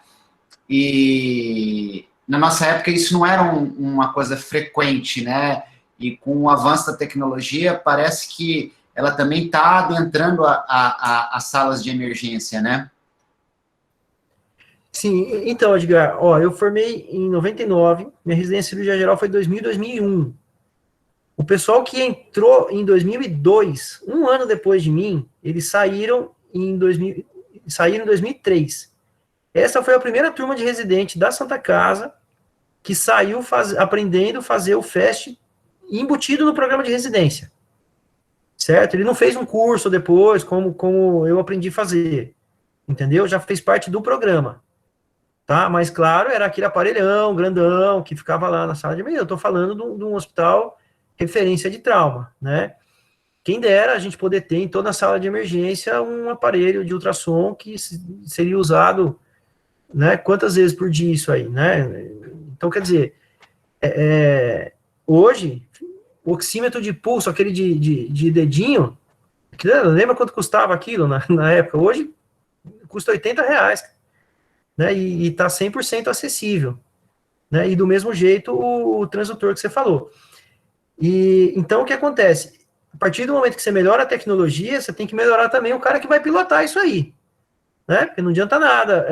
E na nossa época isso não era uma coisa frequente, né? E com o avanço da tecnologia, parece que ela também está adentrando as salas de emergência, né? Sim, então, Edgar, ó, eu formei em 99, minha residência em cirurgia geral foi em 2000 e 2001. O pessoal que entrou em 2002, um ano depois de mim, eles saíram em 2003. Essa foi a primeira turma de residente da Santa Casa que saiu aprendendo a fazer o FAST embutido no programa de residência. Certo? Ele não fez um curso depois, como eu aprendi a fazer. Entendeu? Já fez parte do programa. Tá? Mas, claro, era aquele aparelhão, grandão, que ficava lá na sala de emergência. Eu estou falando de um hospital referência de trauma, né? Quem dera a gente poder ter em toda a sala de emergência um aparelho de ultrassom que seria usado, né? Quantas vezes por dia isso aí, né? Então, quer dizer, hoje, o oxímetro de pulso, aquele de dedinho, lembra quanto custava aquilo na época? Hoje, custa R$80, né? E está 100% acessível, né? E do mesmo jeito, o transdutor que você falou. E então, o que acontece? A partir do momento que você melhora a tecnologia, você tem que melhorar também o cara que vai pilotar isso aí, né? Porque não adianta nada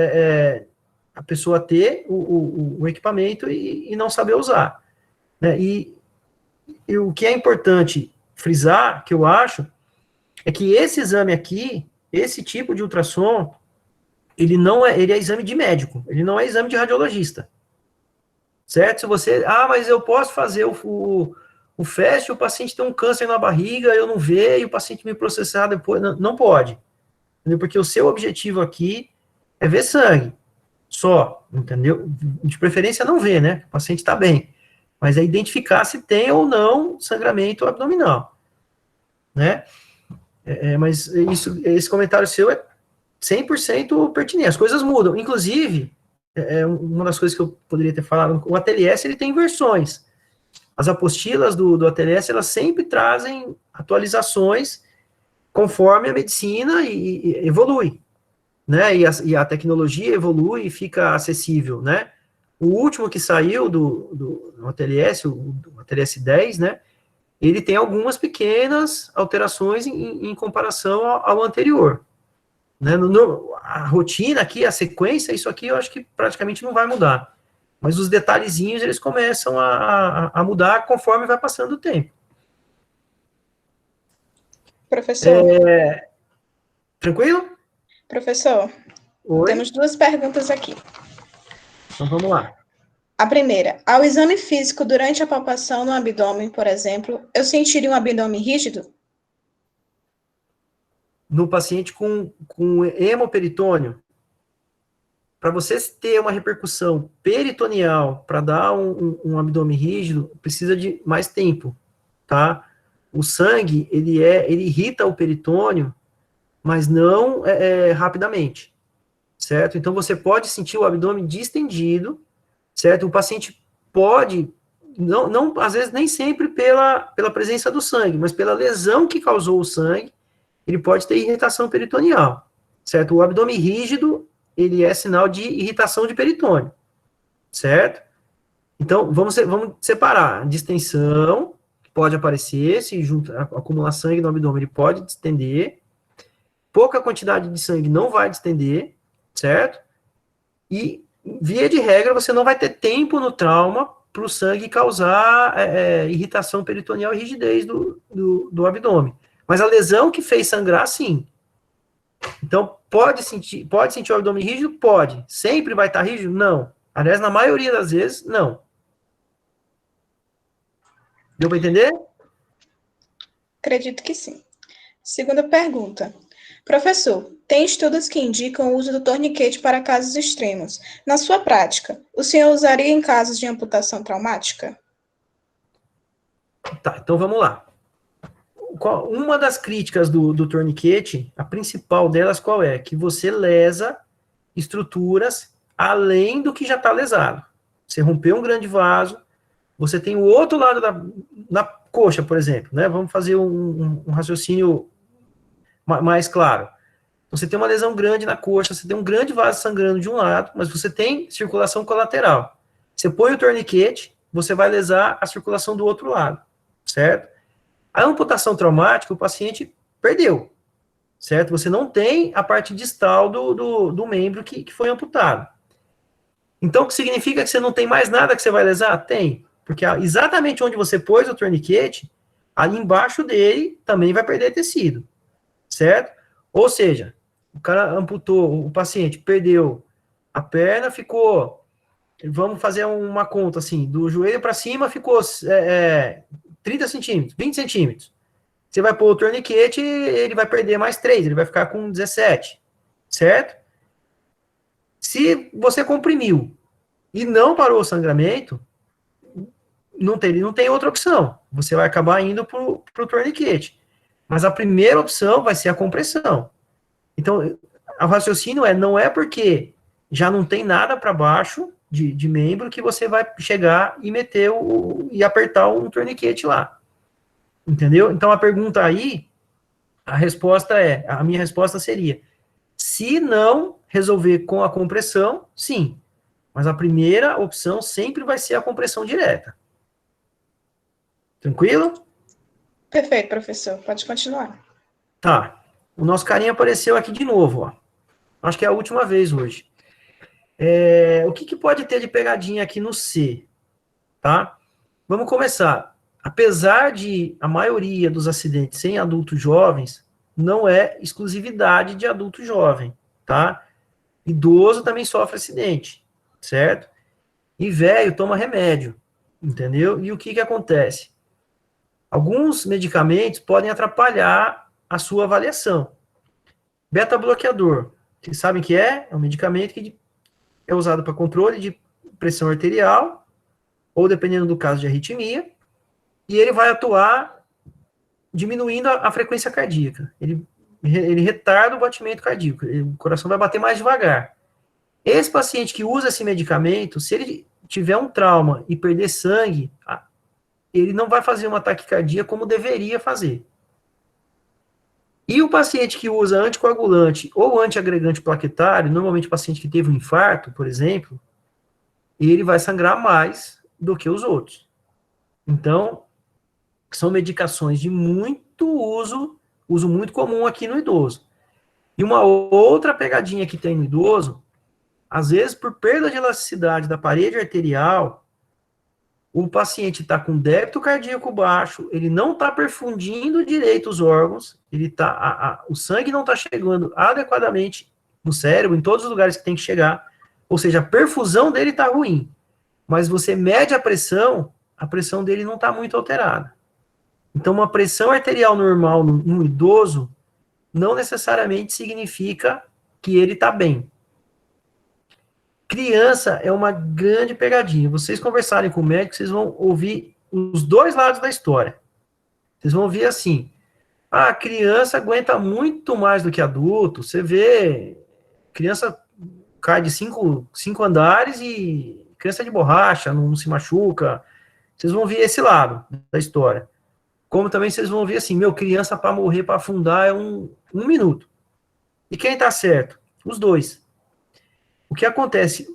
a pessoa ter o equipamento e não saber usar, né? E o que é importante frisar, que eu acho, é que esse exame aqui, esse tipo de ultrassom, ele é exame de médico, ele não é exame de radiologista, certo? Se você, mas eu posso fazer o FAST, o paciente tem um câncer na barriga, eu não vejo, e o paciente me processar depois, não pode, entendeu? Porque o seu objetivo aqui é ver sangue, só, entendeu? De preferência não ver, né? O paciente está bem, mas é identificar se tem ou não sangramento abdominal, né? Mas esse comentário seu é 100% pertinente, as coisas mudam, inclusive, uma das coisas que eu poderia ter falado, o ATLS, ele tem versões. As apostilas do ATLS, elas sempre trazem atualizações conforme a medicina evolui, né? E a tecnologia evolui e fica acessível, né? O último que saiu do ATLS, o ATLS 10, né? Ele tem algumas pequenas alterações em comparação ao anterior, né? A rotina aqui, a sequência, isso aqui eu acho que praticamente não vai mudar. Mas os detalhezinhos, eles começam a mudar conforme vai passando o tempo. Professor. Tranquilo? Professor, Oi? temos 2 perguntas aqui. Então, vamos lá. A primeira, ao exame físico durante a palpação no abdômen, por exemplo, eu sentiria um abdômen rígido? No paciente com hemoperitônio, para você ter uma repercussão peritoneal, para dar um abdômen rígido, precisa de mais tempo, tá? O sangue, ele irrita o peritônio, mas não rapidamente, certo? Então, você pode sentir o abdômen distendido, certo? O paciente pode, não às vezes, nem sempre pela presença do sangue, mas pela lesão que causou o sangue, ele pode ter irritação peritoneal, certo? O abdômen rígido, ele é sinal de irritação de peritônio, certo? Então, vamos separar. Distensão, pode aparecer, se acumular sangue no abdômen, ele pode distender. Pouca quantidade de sangue não vai distender, certo? E, via de regra, você não vai ter tempo no trauma para o sangue causar irritação peritoneal e rigidez do abdômen. Mas a lesão que fez sangrar, sim. Então, pode sentir o abdômen rígido? Pode. Sempre vai estar rígido? Não. Aliás, na maioria das vezes, não. Deu para entender? Acredito que sim. Segunda pergunta. Professor, tem estudos que indicam o uso do torniquete para casos extremos. Na sua prática, o senhor usaria em casos de amputação traumática? Tá, então vamos lá. Uma das críticas do torniquete, a principal delas qual é? Que você lesa estruturas além do que já está lesado. Você rompeu um grande vaso, você tem o outro lado na coxa, por exemplo, né? Vamos fazer um raciocínio mais claro. Você tem uma lesão grande na coxa, você tem um grande vaso sangrando de um lado, mas você tem circulação colateral. Você põe o torniquete, você vai lesar a circulação do outro lado, certo? A amputação traumática, o paciente perdeu, certo? Você não tem a parte distal do membro que foi amputado. Então, o que significa que você não tem mais nada que você vai lesar? Tem, porque exatamente onde você pôs o torniquete ali embaixo dele também vai perder tecido, certo? Ou seja, o cara amputou, o paciente perdeu a perna, ficou, vamos fazer uma conta assim, do joelho para cima ficou 30 centímetros, 20 centímetros. Você vai pôr o torniquete, ele vai perder mais 3, ele vai ficar com 17, certo? Se você comprimiu e não parou o sangramento, não tem outra opção. Você vai acabar indo para o torniquete. Mas a primeira opção vai ser a compressão. Então, o raciocínio não é porque já não tem nada para baixo de membro que você vai chegar e meter e apertar um torniquete lá. Entendeu? Então, a pergunta aí, a minha resposta seria, se não resolver com a compressão, sim. Mas a primeira opção sempre vai ser a compressão direta. Tranquilo? Perfeito, professor. Pode continuar. Tá. O nosso carinha apareceu aqui de novo, ó. Acho que é a última vez hoje. O que pode ter de pegadinha aqui no C? Tá? Vamos começar. Apesar de a maioria dos acidentes em adultos jovens, não é exclusividade de adulto jovem, tá? Idoso também sofre acidente, certo? E velho toma remédio, entendeu? E o que acontece? Alguns medicamentos podem atrapalhar a sua avaliação. Beta-bloqueador, vocês sabem que é um medicamento que é usado para controle de pressão arterial, ou dependendo do caso de arritmia, e ele vai atuar diminuindo a frequência cardíaca. Ele retarda o batimento cardíaco, o coração vai bater mais devagar. Esse paciente que usa esse medicamento, se ele tiver um trauma e perder sangue, ele não vai fazer uma taquicardia como deveria fazer. E o paciente que usa anticoagulante ou antiagregante plaquetário, normalmente o paciente que teve um infarto, por exemplo, ele vai sangrar mais do que os outros. Então, são medicações de muito uso muito comum aqui no idoso. E uma outra pegadinha que tem no idoso, às vezes por perda de elasticidade da parede arterial, o paciente está com débito cardíaco baixo, ele não está perfundindo direito os órgãos, o sangue não está chegando adequadamente no cérebro, em todos os lugares que tem que chegar, ou seja, a perfusão dele está ruim, mas você mede a pressão dele não está muito alterada. Então, uma pressão arterial normal no idoso não necessariamente significa que ele está bem. Criança é uma grande pegadinha. Vocês conversarem com o médico, vocês vão ouvir os dois lados da história. Vocês vão ouvir assim, a criança aguenta muito mais do que adulto. Você vê, criança cai de 5 andares e criança de borracha, não se machuca. Vocês vão ouvir esse lado da história. Como também vocês vão ouvir assim, criança para morrer, para afundar é um minuto. E quem está certo? Os dois. O que acontece?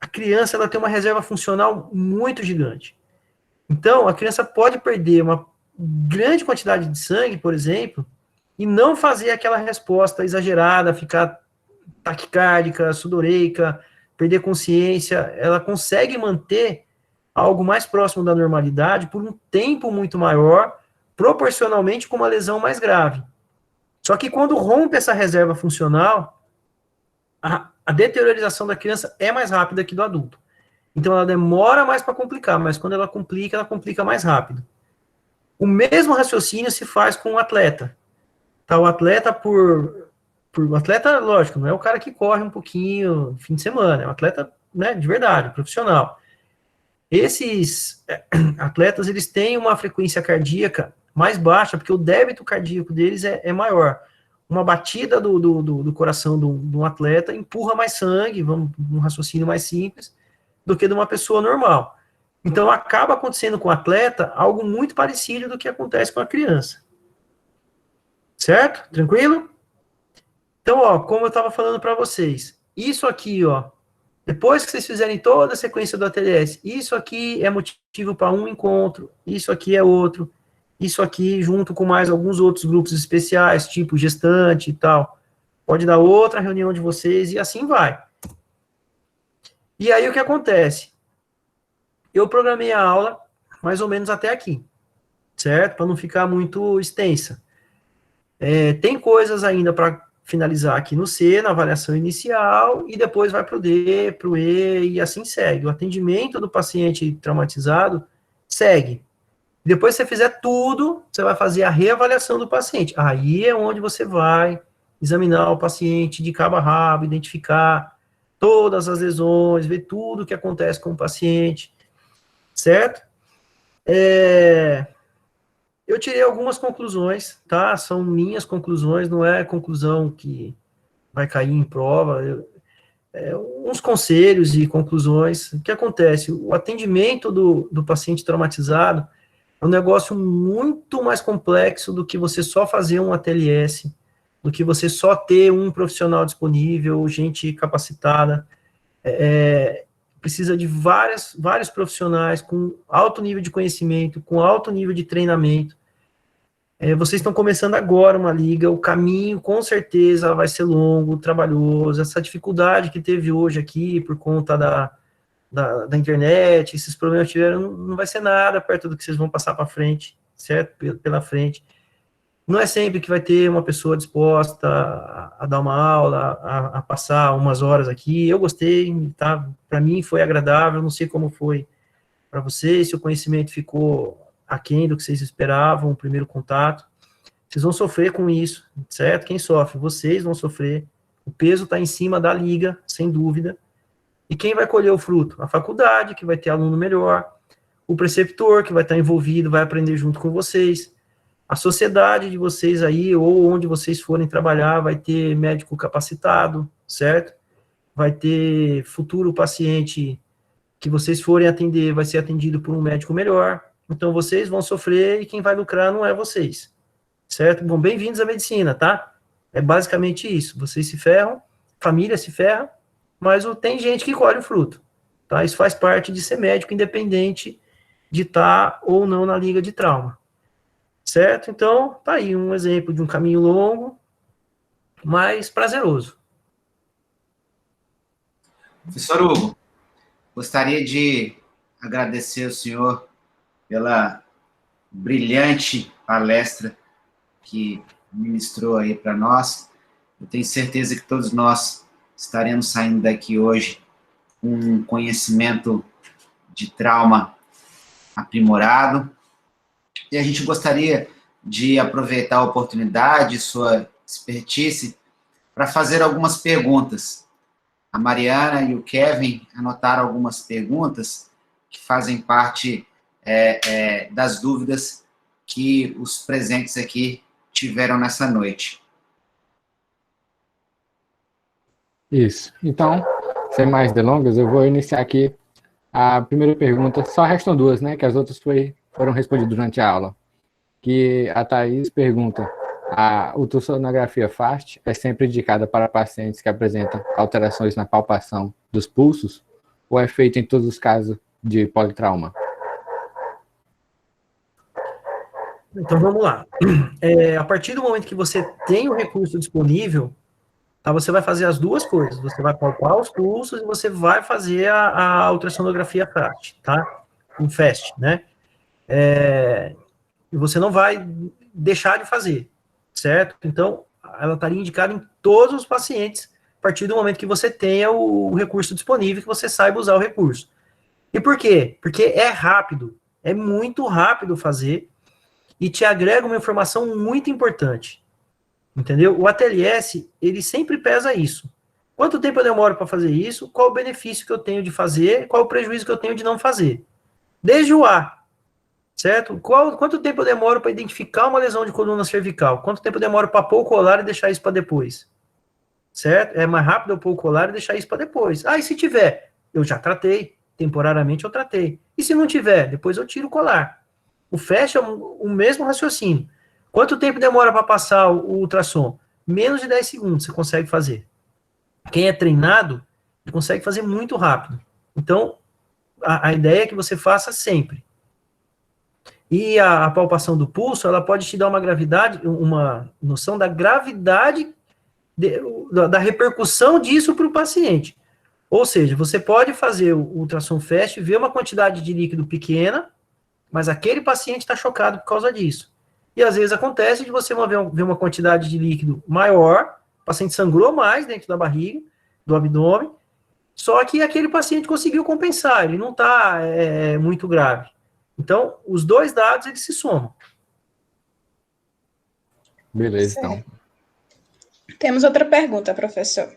A criança ela tem uma reserva funcional muito gigante. Então, a criança pode perder uma grande quantidade de sangue, por exemplo, e não fazer aquela resposta exagerada, ficar taquicárdica, sudoreica, perder consciência. Ela consegue manter algo mais próximo da normalidade por um tempo muito maior, proporcionalmente com uma lesão mais grave. Só que quando rompe essa reserva funcional, a deteriorização da criança é mais rápida que do adulto. Então, ela demora mais para complicar, mas quando ela complica mais rápido. O mesmo raciocínio se faz com o atleta. Tá, o atleta o atleta, lógico, não é o cara que corre um pouquinho no fim de semana, é um atleta, né, de verdade, profissional. Esses atletas, eles têm uma frequência cardíaca mais baixa, porque o débito cardíaco deles é maior. Uma batida do coração de um atleta empurra mais sangue, vamos um raciocínio mais simples, do que de uma pessoa normal. Então, acaba acontecendo com o atleta algo muito parecido do que acontece com a criança. Certo? Tranquilo? Então, ó, como eu estava falando para vocês, isso aqui, ó, depois que vocês fizerem toda a sequência do ATLS, isso aqui é motivo para um encontro, isso aqui é outro, isso aqui junto com mais alguns outros grupos especiais, tipo gestante e tal, pode dar outra reunião de vocês e assim vai. E aí o que acontece? Eu programei a aula mais ou menos até aqui. certo? Para não ficar muito extensa. Tem coisas ainda para finalizar aqui no C, na avaliação inicial, e depois vai para o D, para o E, e assim segue. O atendimento do paciente traumatizado segue. Depois que você fizer tudo, você vai fazer a reavaliação do paciente. Aí é onde você vai examinar o paciente de cabo a rabo, identificar todas as lesões, ver tudo o que acontece com o paciente, certo? Eu tirei algumas conclusões, tá? São minhas conclusões, não é conclusão que vai cair em prova. Uns conselhos e conclusões. O que acontece? O atendimento do paciente traumatizado é um negócio muito mais complexo do que você só fazer um ATLS, do que você só ter um profissional disponível, gente capacitada. Precisa de vários profissionais com alto nível de conhecimento, com alto nível de treinamento. Vocês estão começando agora uma liga, o caminho com certeza vai ser longo, trabalhoso, essa dificuldade que teve hoje aqui por conta da internet, esses problemas que tiveram, não vai ser nada perto do que vocês vão passar para frente, certo? Pela frente. Não é sempre que vai ter uma pessoa disposta a dar uma aula, a passar umas horas aqui. Eu gostei, tá? Para mim foi agradável, não sei como foi para vocês, se o conhecimento ficou aquém do que vocês esperavam, o primeiro contato. Vocês vão sofrer com isso, certo? Quem sofre? Vocês vão sofrer. O peso está em cima da liga, sem dúvida. E quem vai colher o fruto? A faculdade, que vai ter aluno melhor. O preceptor, que vai estar envolvido, vai aprender junto com vocês. A sociedade de vocês aí, ou onde vocês forem trabalhar, vai ter médico capacitado, certo? Vai ter futuro paciente que vocês forem atender, vai ser atendido por um médico melhor. Então, vocês vão sofrer e quem vai lucrar não é vocês, certo? Bom, bem-vindos à medicina, tá? É basicamente isso. Vocês se ferram, família se ferra, mas tem gente que colhe o fruto, tá? Isso faz parte de ser médico, independente de estar ou não na liga de trauma. Certo? Então, tá aí um exemplo de um caminho longo, mas prazeroso. Professor Hugo, gostaria de agradecer ao senhor pela brilhante palestra que ministrou aí para nós. Eu tenho certeza que todos nós estaremos saindo daqui hoje com um conhecimento de trauma aprimorado. E a gente gostaria de aproveitar a oportunidade, sua expertise, para fazer algumas perguntas. A Mariana e o Kevin anotaram algumas perguntas que fazem parte das dúvidas que os presentes aqui tiveram nessa noite. Isso. Então, sem mais delongas, eu vou iniciar aqui a primeira pergunta. Só restam duas, né? Que as outras foram respondidas durante a aula. Que a Thaís pergunta: a ultrassonografia FAST é sempre indicada para pacientes que apresentam alterações na palpação dos pulsos ou é feita em todos os casos de politrauma? Então, vamos lá. A partir do momento que você tem o recurso disponível, tá, você vai fazer as duas coisas. Você vai palpar os pulsos e você vai fazer a ultrassonografia FAST, tá? Um FAST, né? E você não vai deixar de fazer, certo? Então, ela estaria indicada em todos os pacientes, a partir do momento que você tenha o recurso disponível, que você saiba usar o recurso. E por quê? Porque é rápido, é muito rápido fazer, e te agrega uma informação muito importante, entendeu? O ATLS, ele sempre pesa isso. Quanto tempo eu demoro para fazer isso? Qual o benefício que eu tenho de fazer? Qual o prejuízo que eu tenho de não fazer? Desde o A, certo? Quanto tempo eu demoro para identificar uma lesão de coluna cervical? Quanto tempo eu demoro para pôr o colar e deixar isso para depois? Certo? É mais rápido eu pôr o colar e deixar isso para depois. Ah, e se tiver? Eu já tratei. Temporariamente eu tratei. E se não tiver? Depois eu tiro o colar. O FAST é o mesmo raciocínio. Quanto tempo demora para passar o ultrassom? Menos de 10 segundos você consegue fazer. Quem é treinado, consegue fazer muito rápido. Então, a ideia é que você faça sempre. E a palpação do pulso, ela pode te dar uma noção da gravidade, da repercussão disso para o paciente. Ou seja, você pode fazer o ultrassom FAST, ver uma quantidade de líquido pequena, mas aquele paciente está chocado por causa disso. E às vezes acontece de você ver uma quantidade de líquido maior, o paciente sangrou mais dentro da barriga, do abdômen, só que aquele paciente conseguiu compensar, ele não está muito grave. Então, os dois dados, eles se somam. Beleza, Certo. então. Temos outra pergunta, professor.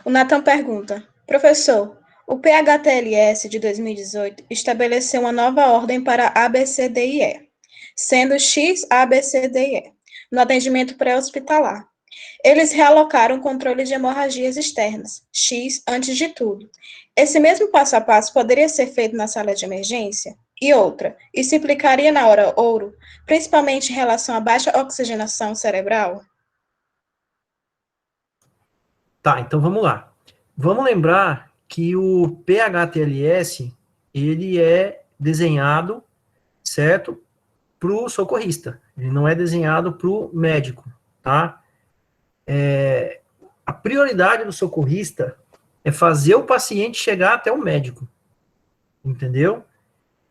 O Nathan pergunta: professor, o PHTLS de 2018 estabeleceu uma nova ordem para ABCDE, sendo X, ABCDE, no atendimento pré-hospitalar. Eles realocaram o controle de hemorragias externas, X, antes de tudo. Esse mesmo passo a passo poderia ser feito na sala de emergência? E outra, isso implicaria na hora ouro, principalmente em relação à baixa oxigenação cerebral? Tá, então vamos lá. Vamos lembrar que o PHTLS, ele é desenhado, certo, para o socorrista. Ele não é desenhado para o médico, tá? A prioridade do socorrista é fazer o paciente chegar até o médico, entendeu?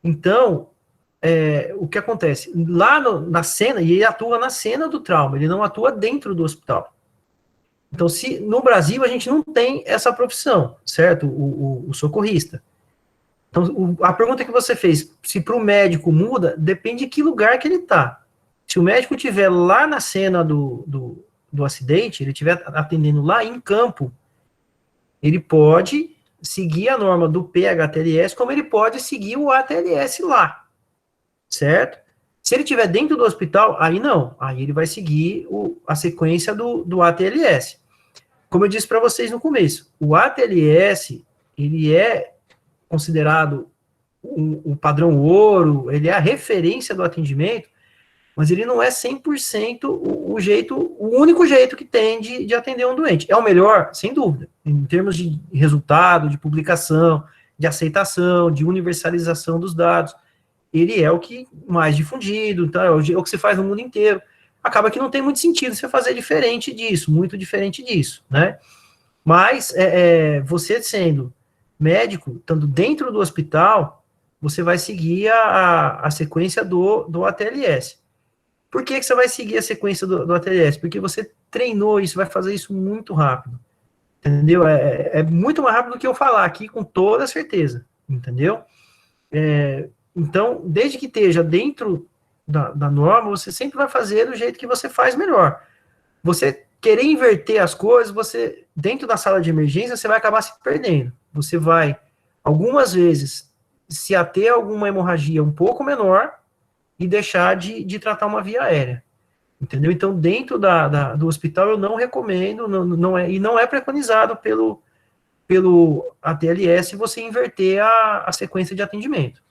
Então, o que acontece? Lá na cena, e ele atua na cena do trauma, ele não atua dentro do hospital. Então, se no Brasil a gente não tem essa profissão, certo? O socorrista. Então, a pergunta que você fez, se para o médico muda, depende de que lugar que ele está. Se o médico estiver lá na cena do acidente, ele estiver atendendo lá em campo, ele pode seguir a norma do PHTLS, como ele pode seguir o ATLS lá, certo? Se ele estiver dentro do hospital, aí não, aí ele vai seguir a sequência do ATLS. Como eu disse para vocês no começo, o ATLS, ele é considerado o padrão ouro, ele é a referência do atendimento, mas ele não é 100% o único jeito que tem de atender um doente. É o melhor, sem dúvida, em termos de resultado, de publicação, de aceitação, de universalização dos dados. Ele é o que mais difundido, então é o que se faz no mundo inteiro. Acaba que não tem muito sentido você fazer diferente disso, muito diferente disso, né? Mas você sendo médico, estando dentro do hospital, você vai seguir a sequência do ATLS. Por que você vai seguir a sequência do ATLS? Porque você treinou isso, vai fazer isso muito rápido, entendeu? É muito mais rápido do que eu falar aqui, com toda certeza, entendeu? Então, desde que esteja dentro da norma, você sempre vai fazer do jeito que você faz melhor. Você querer inverter as coisas, você, dentro da sala de emergência, você vai acabar se perdendo. Você vai, algumas vezes, se ater a alguma hemorragia um pouco menor e deixar de tratar uma via aérea. Entendeu? Então, dentro do hospital, eu não recomendo, não é preconizado pelo ATLS você inverter a sequência de atendimento.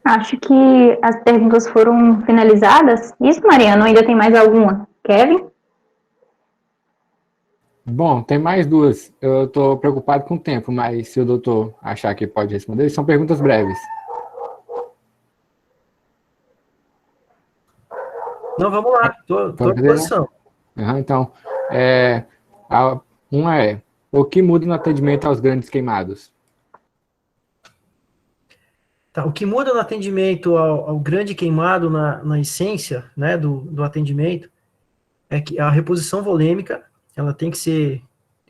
Acho que as perguntas foram finalizadas. Isso, Mariana, ainda tem mais alguma? Kevin? Bom, tem mais duas. Eu estou preocupado com o tempo, mas se o doutor achar que pode responder, são perguntas breves. Não, vamos lá, estou à disposição. Então, uma é, o que muda no atendimento aos grandes queimados? Tá, o que muda no atendimento ao grande queimado, na essência, né, do atendimento, é que a reposição volêmica, ela tem que ser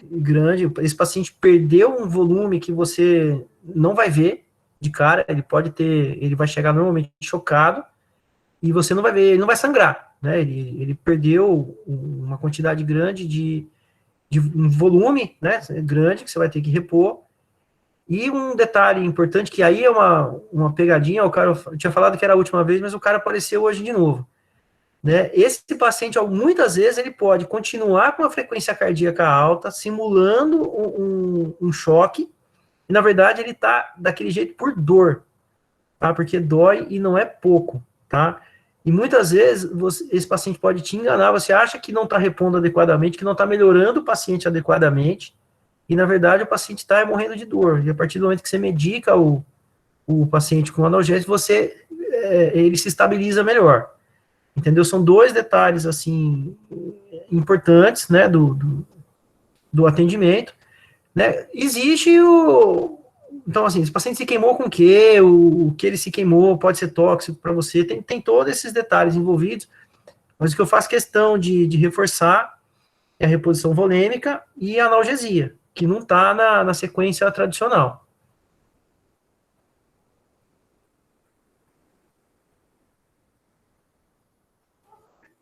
grande. Esse paciente perdeu um volume que você não vai ver de cara, ele vai chegar normalmente chocado, e você não vai ver, ele não vai sangrar, né, ele perdeu uma quantidade grande de um volume, né, grande, que você vai ter que repor. E um detalhe importante, que aí é uma pegadinha, eu tinha falado que era a última vez, mas o cara apareceu hoje de novo. Né? Esse paciente, muitas vezes, ele pode continuar com a frequência cardíaca alta, simulando um choque, e na verdade ele está daquele jeito por dor, tá? Porque dói e não é pouco, tá? E muitas vezes esse paciente pode te enganar, você acha que não está repondo adequadamente, que não está melhorando o paciente adequadamente, e na verdade o paciente está morrendo de dor, e a partir do momento que você medica o paciente com analgésico, ele se estabiliza melhor. Entendeu? São dois detalhes, assim, importantes, né, do atendimento, né? Existe então, assim, se o paciente se queimou com o quê, o que ele se queimou pode ser tóxico para você, tem todos esses detalhes envolvidos, mas o que eu faço questão de reforçar é a reposição volêmica e a analgesia, que não está na sequência tradicional.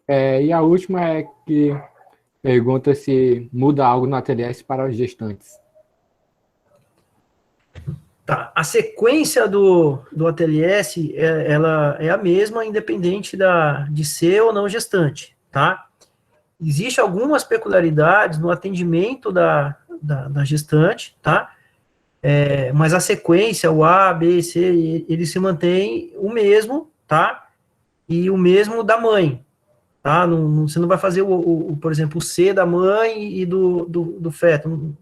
E a última é que pergunta se muda algo no ATLS para os gestantes. Tá, a sequência do ATLS, ela é a mesma, independente de ser ou não gestante, tá? Existem algumas peculiaridades no atendimento da gestante, tá? Mas a sequência, o A, B, C, ele se mantém o mesmo, tá? E o mesmo da mãe, tá? Você não vai fazer, por exemplo, o C da mãe e do feto.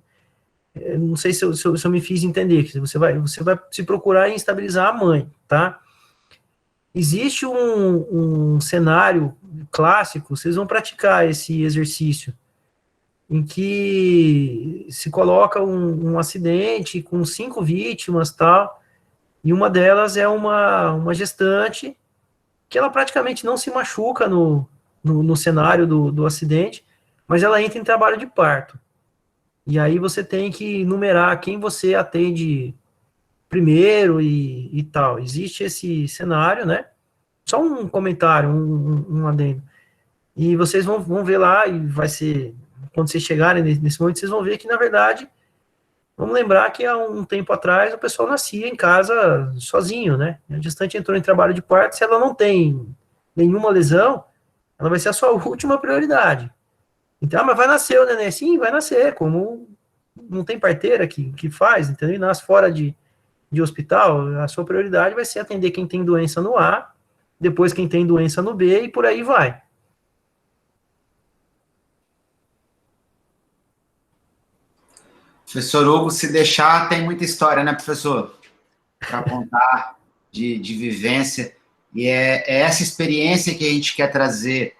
Não sei se eu me fiz entender, que você vai se procurar em estabilizar a mãe, tá? Existe um cenário clássico, vocês vão praticar esse exercício, em que se coloca um acidente com 5 vítimas, tal, e uma delas é uma gestante, que ela praticamente não se machuca no cenário do acidente, mas ela entra em trabalho de parto. E aí você tem que numerar quem você atende primeiro e tal. Existe esse cenário, né? Só um comentário, um adendo. E vocês vão ver lá, e vai ser, quando vocês chegarem nesse momento, vocês vão ver que, na verdade, vamos lembrar que há um tempo atrás o pessoal nascia em casa sozinho, né? A gestante entrou em trabalho de parto, se ela não tem nenhuma lesão, ela vai ser a sua última prioridade. Então, mas vai nascer o neném? Sim, vai nascer, como não tem parteira que faz, entendeu? E nasce fora de hospital, a sua prioridade vai ser atender quem tem doença no A, depois quem tem doença no B, e por aí vai. Professor Hugo, se deixar, tem muita história, né, professor? Para contar de vivência. E é essa experiência que a gente quer trazer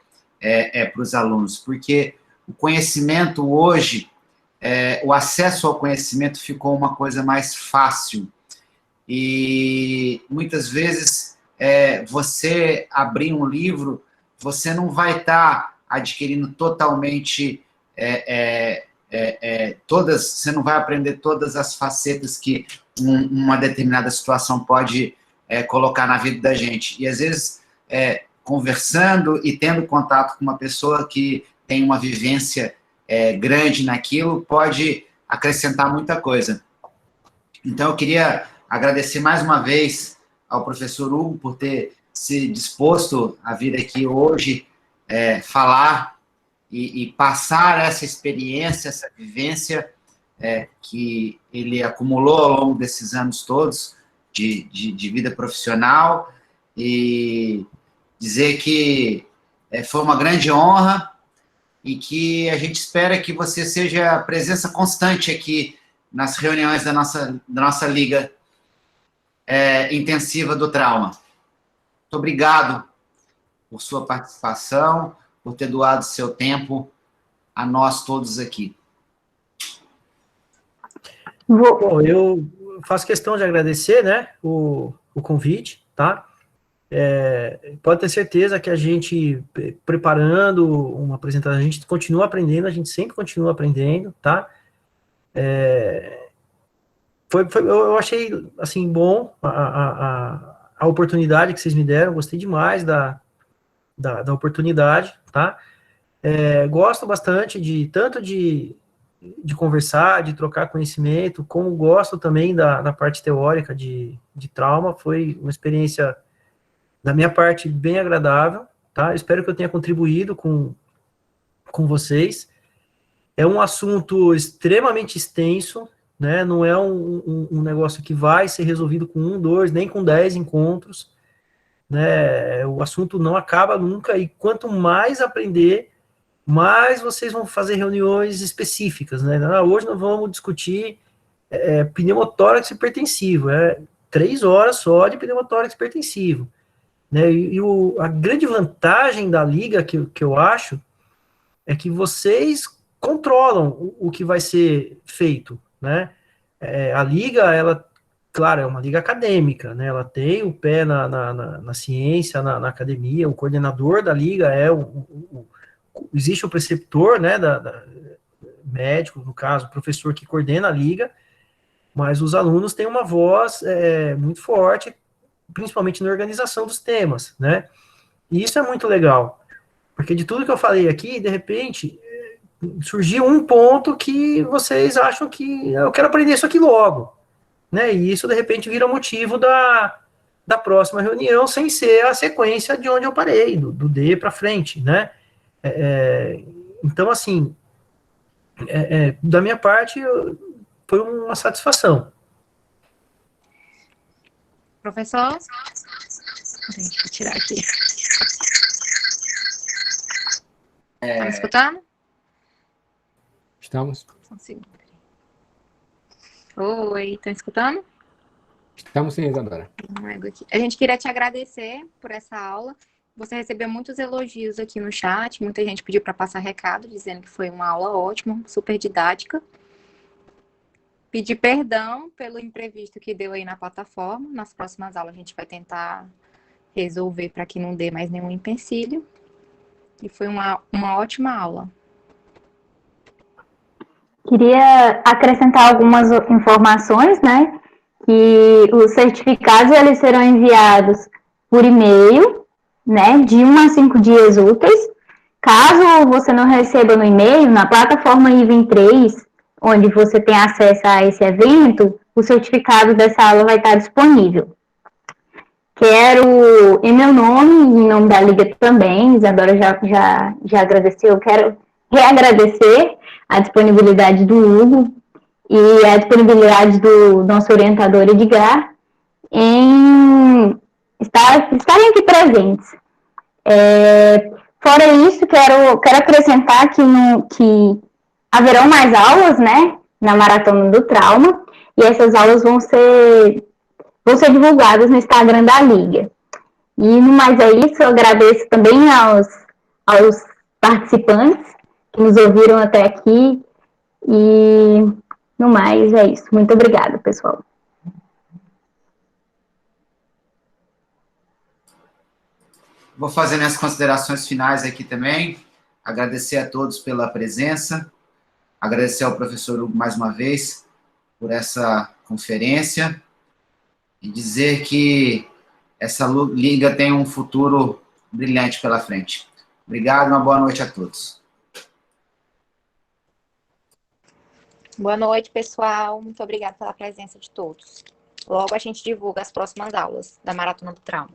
para os alunos, porque o conhecimento hoje, o acesso ao conhecimento ficou uma coisa mais fácil. E muitas vezes você abrir um livro, você não vai estar adquirindo totalmente você não vai aprender todas as facetas que uma determinada situação pode colocar na vida da gente. E às vezes, conversando e tendo contato com uma pessoa que tem uma vivência grande naquilo, pode acrescentar muita coisa. Então, eu queria agradecer mais uma vez ao professor Hugo por ter se disposto a vir aqui hoje falar e passar essa experiência, essa vivência que ele acumulou ao longo desses anos todos de vida profissional, e dizer que foi uma grande honra e que a gente espera que você seja a presença constante aqui nas reuniões da nossa Liga Intensiva do Trauma. Muito obrigado por sua participação, por ter doado seu tempo a nós todos aqui. Bom, eu faço questão de agradecer, né, o convite, tá? Pode ter certeza que a gente, preparando uma apresentação, a gente continua aprendendo, a gente sempre continua aprendendo, tá? Eu achei, assim, bom a oportunidade que vocês me deram, gostei demais da oportunidade, tá? Gosto bastante tanto de conversar, de trocar conhecimento, como gosto também da parte teórica de trauma. Foi uma experiência, da minha parte, bem agradável, tá? Espero que eu tenha contribuído com vocês. É um assunto extremamente extenso, né? Não é um negócio que vai ser resolvido com 1, 2, nem com 10 encontros, né? O assunto não acaba nunca, e quanto mais aprender, mais vocês vão fazer reuniões específicas, né? Hoje nós vamos discutir pneumotórax hipertensivo, 3 horas só de pneumotórax hipertensivo, né? E a grande vantagem da Liga, que eu acho, é que vocês controlam o que vai ser feito, né? A liga, ela, claro, é uma liga acadêmica, né? Ela tem o pé na ciência, na academia, o coordenador da liga existe o preceptor, né, médico, no caso, o professor que coordena a liga, mas os alunos têm uma voz muito forte, principalmente na organização dos temas, né? E isso é muito legal, porque de tudo que eu falei aqui, de repente, surgiu um ponto que vocês acham que eu quero aprender isso aqui logo, né? E isso, de repente, vira motivo da próxima reunião, sem ser a sequência de onde eu parei, do D para frente, né? Então, assim, da minha parte, foi uma satisfação. Professor? Deixa eu tirar aqui. Tá me escutando? Estamos? Oi, estão escutando? Estamos sim, Isadora. A gente queria te agradecer por essa aula. Você recebeu muitos elogios aqui no chat, muita gente pediu para passar recado, dizendo que foi uma aula ótima, super didática. Pedir perdão pelo imprevisto que deu aí na plataforma. Nas próximas aulas a gente vai tentar resolver para que não dê mais nenhum empecilho. E foi uma ótima aula. Queria acrescentar algumas informações, né? Que os certificados eles serão enviados por e-mail, né? De 1 a 5 dias úteis. Caso você não receba no e-mail, na plataforma Ivem3, onde você tem acesso a esse evento, o certificado dessa aula vai estar disponível. Quero, em meu nome, em nome da Liga também, Isadora já agradeceu, eu quero reagradecer a disponibilidade do Hugo e a disponibilidade do nosso orientador Edgar em estarem aqui presentes. Fora isso, quero acrescentar que haverão mais aulas, né, na Maratona do Trauma, e essas aulas vão ser divulgadas no Instagram da Liga. E no mais é isso, eu agradeço também aos participantes que nos ouviram até aqui, e no mais é isso. Muito obrigada, pessoal. Vou fazer minhas considerações finais aqui também, agradecer a todos pela presença, agradecer ao professor Hugo mais uma vez por essa conferência e dizer que essa liga tem um futuro brilhante pela frente. Obrigado, uma boa noite a todos. Boa noite, pessoal. Muito obrigada pela presença de todos. Logo a gente divulga as próximas aulas da Maratona do Trauma.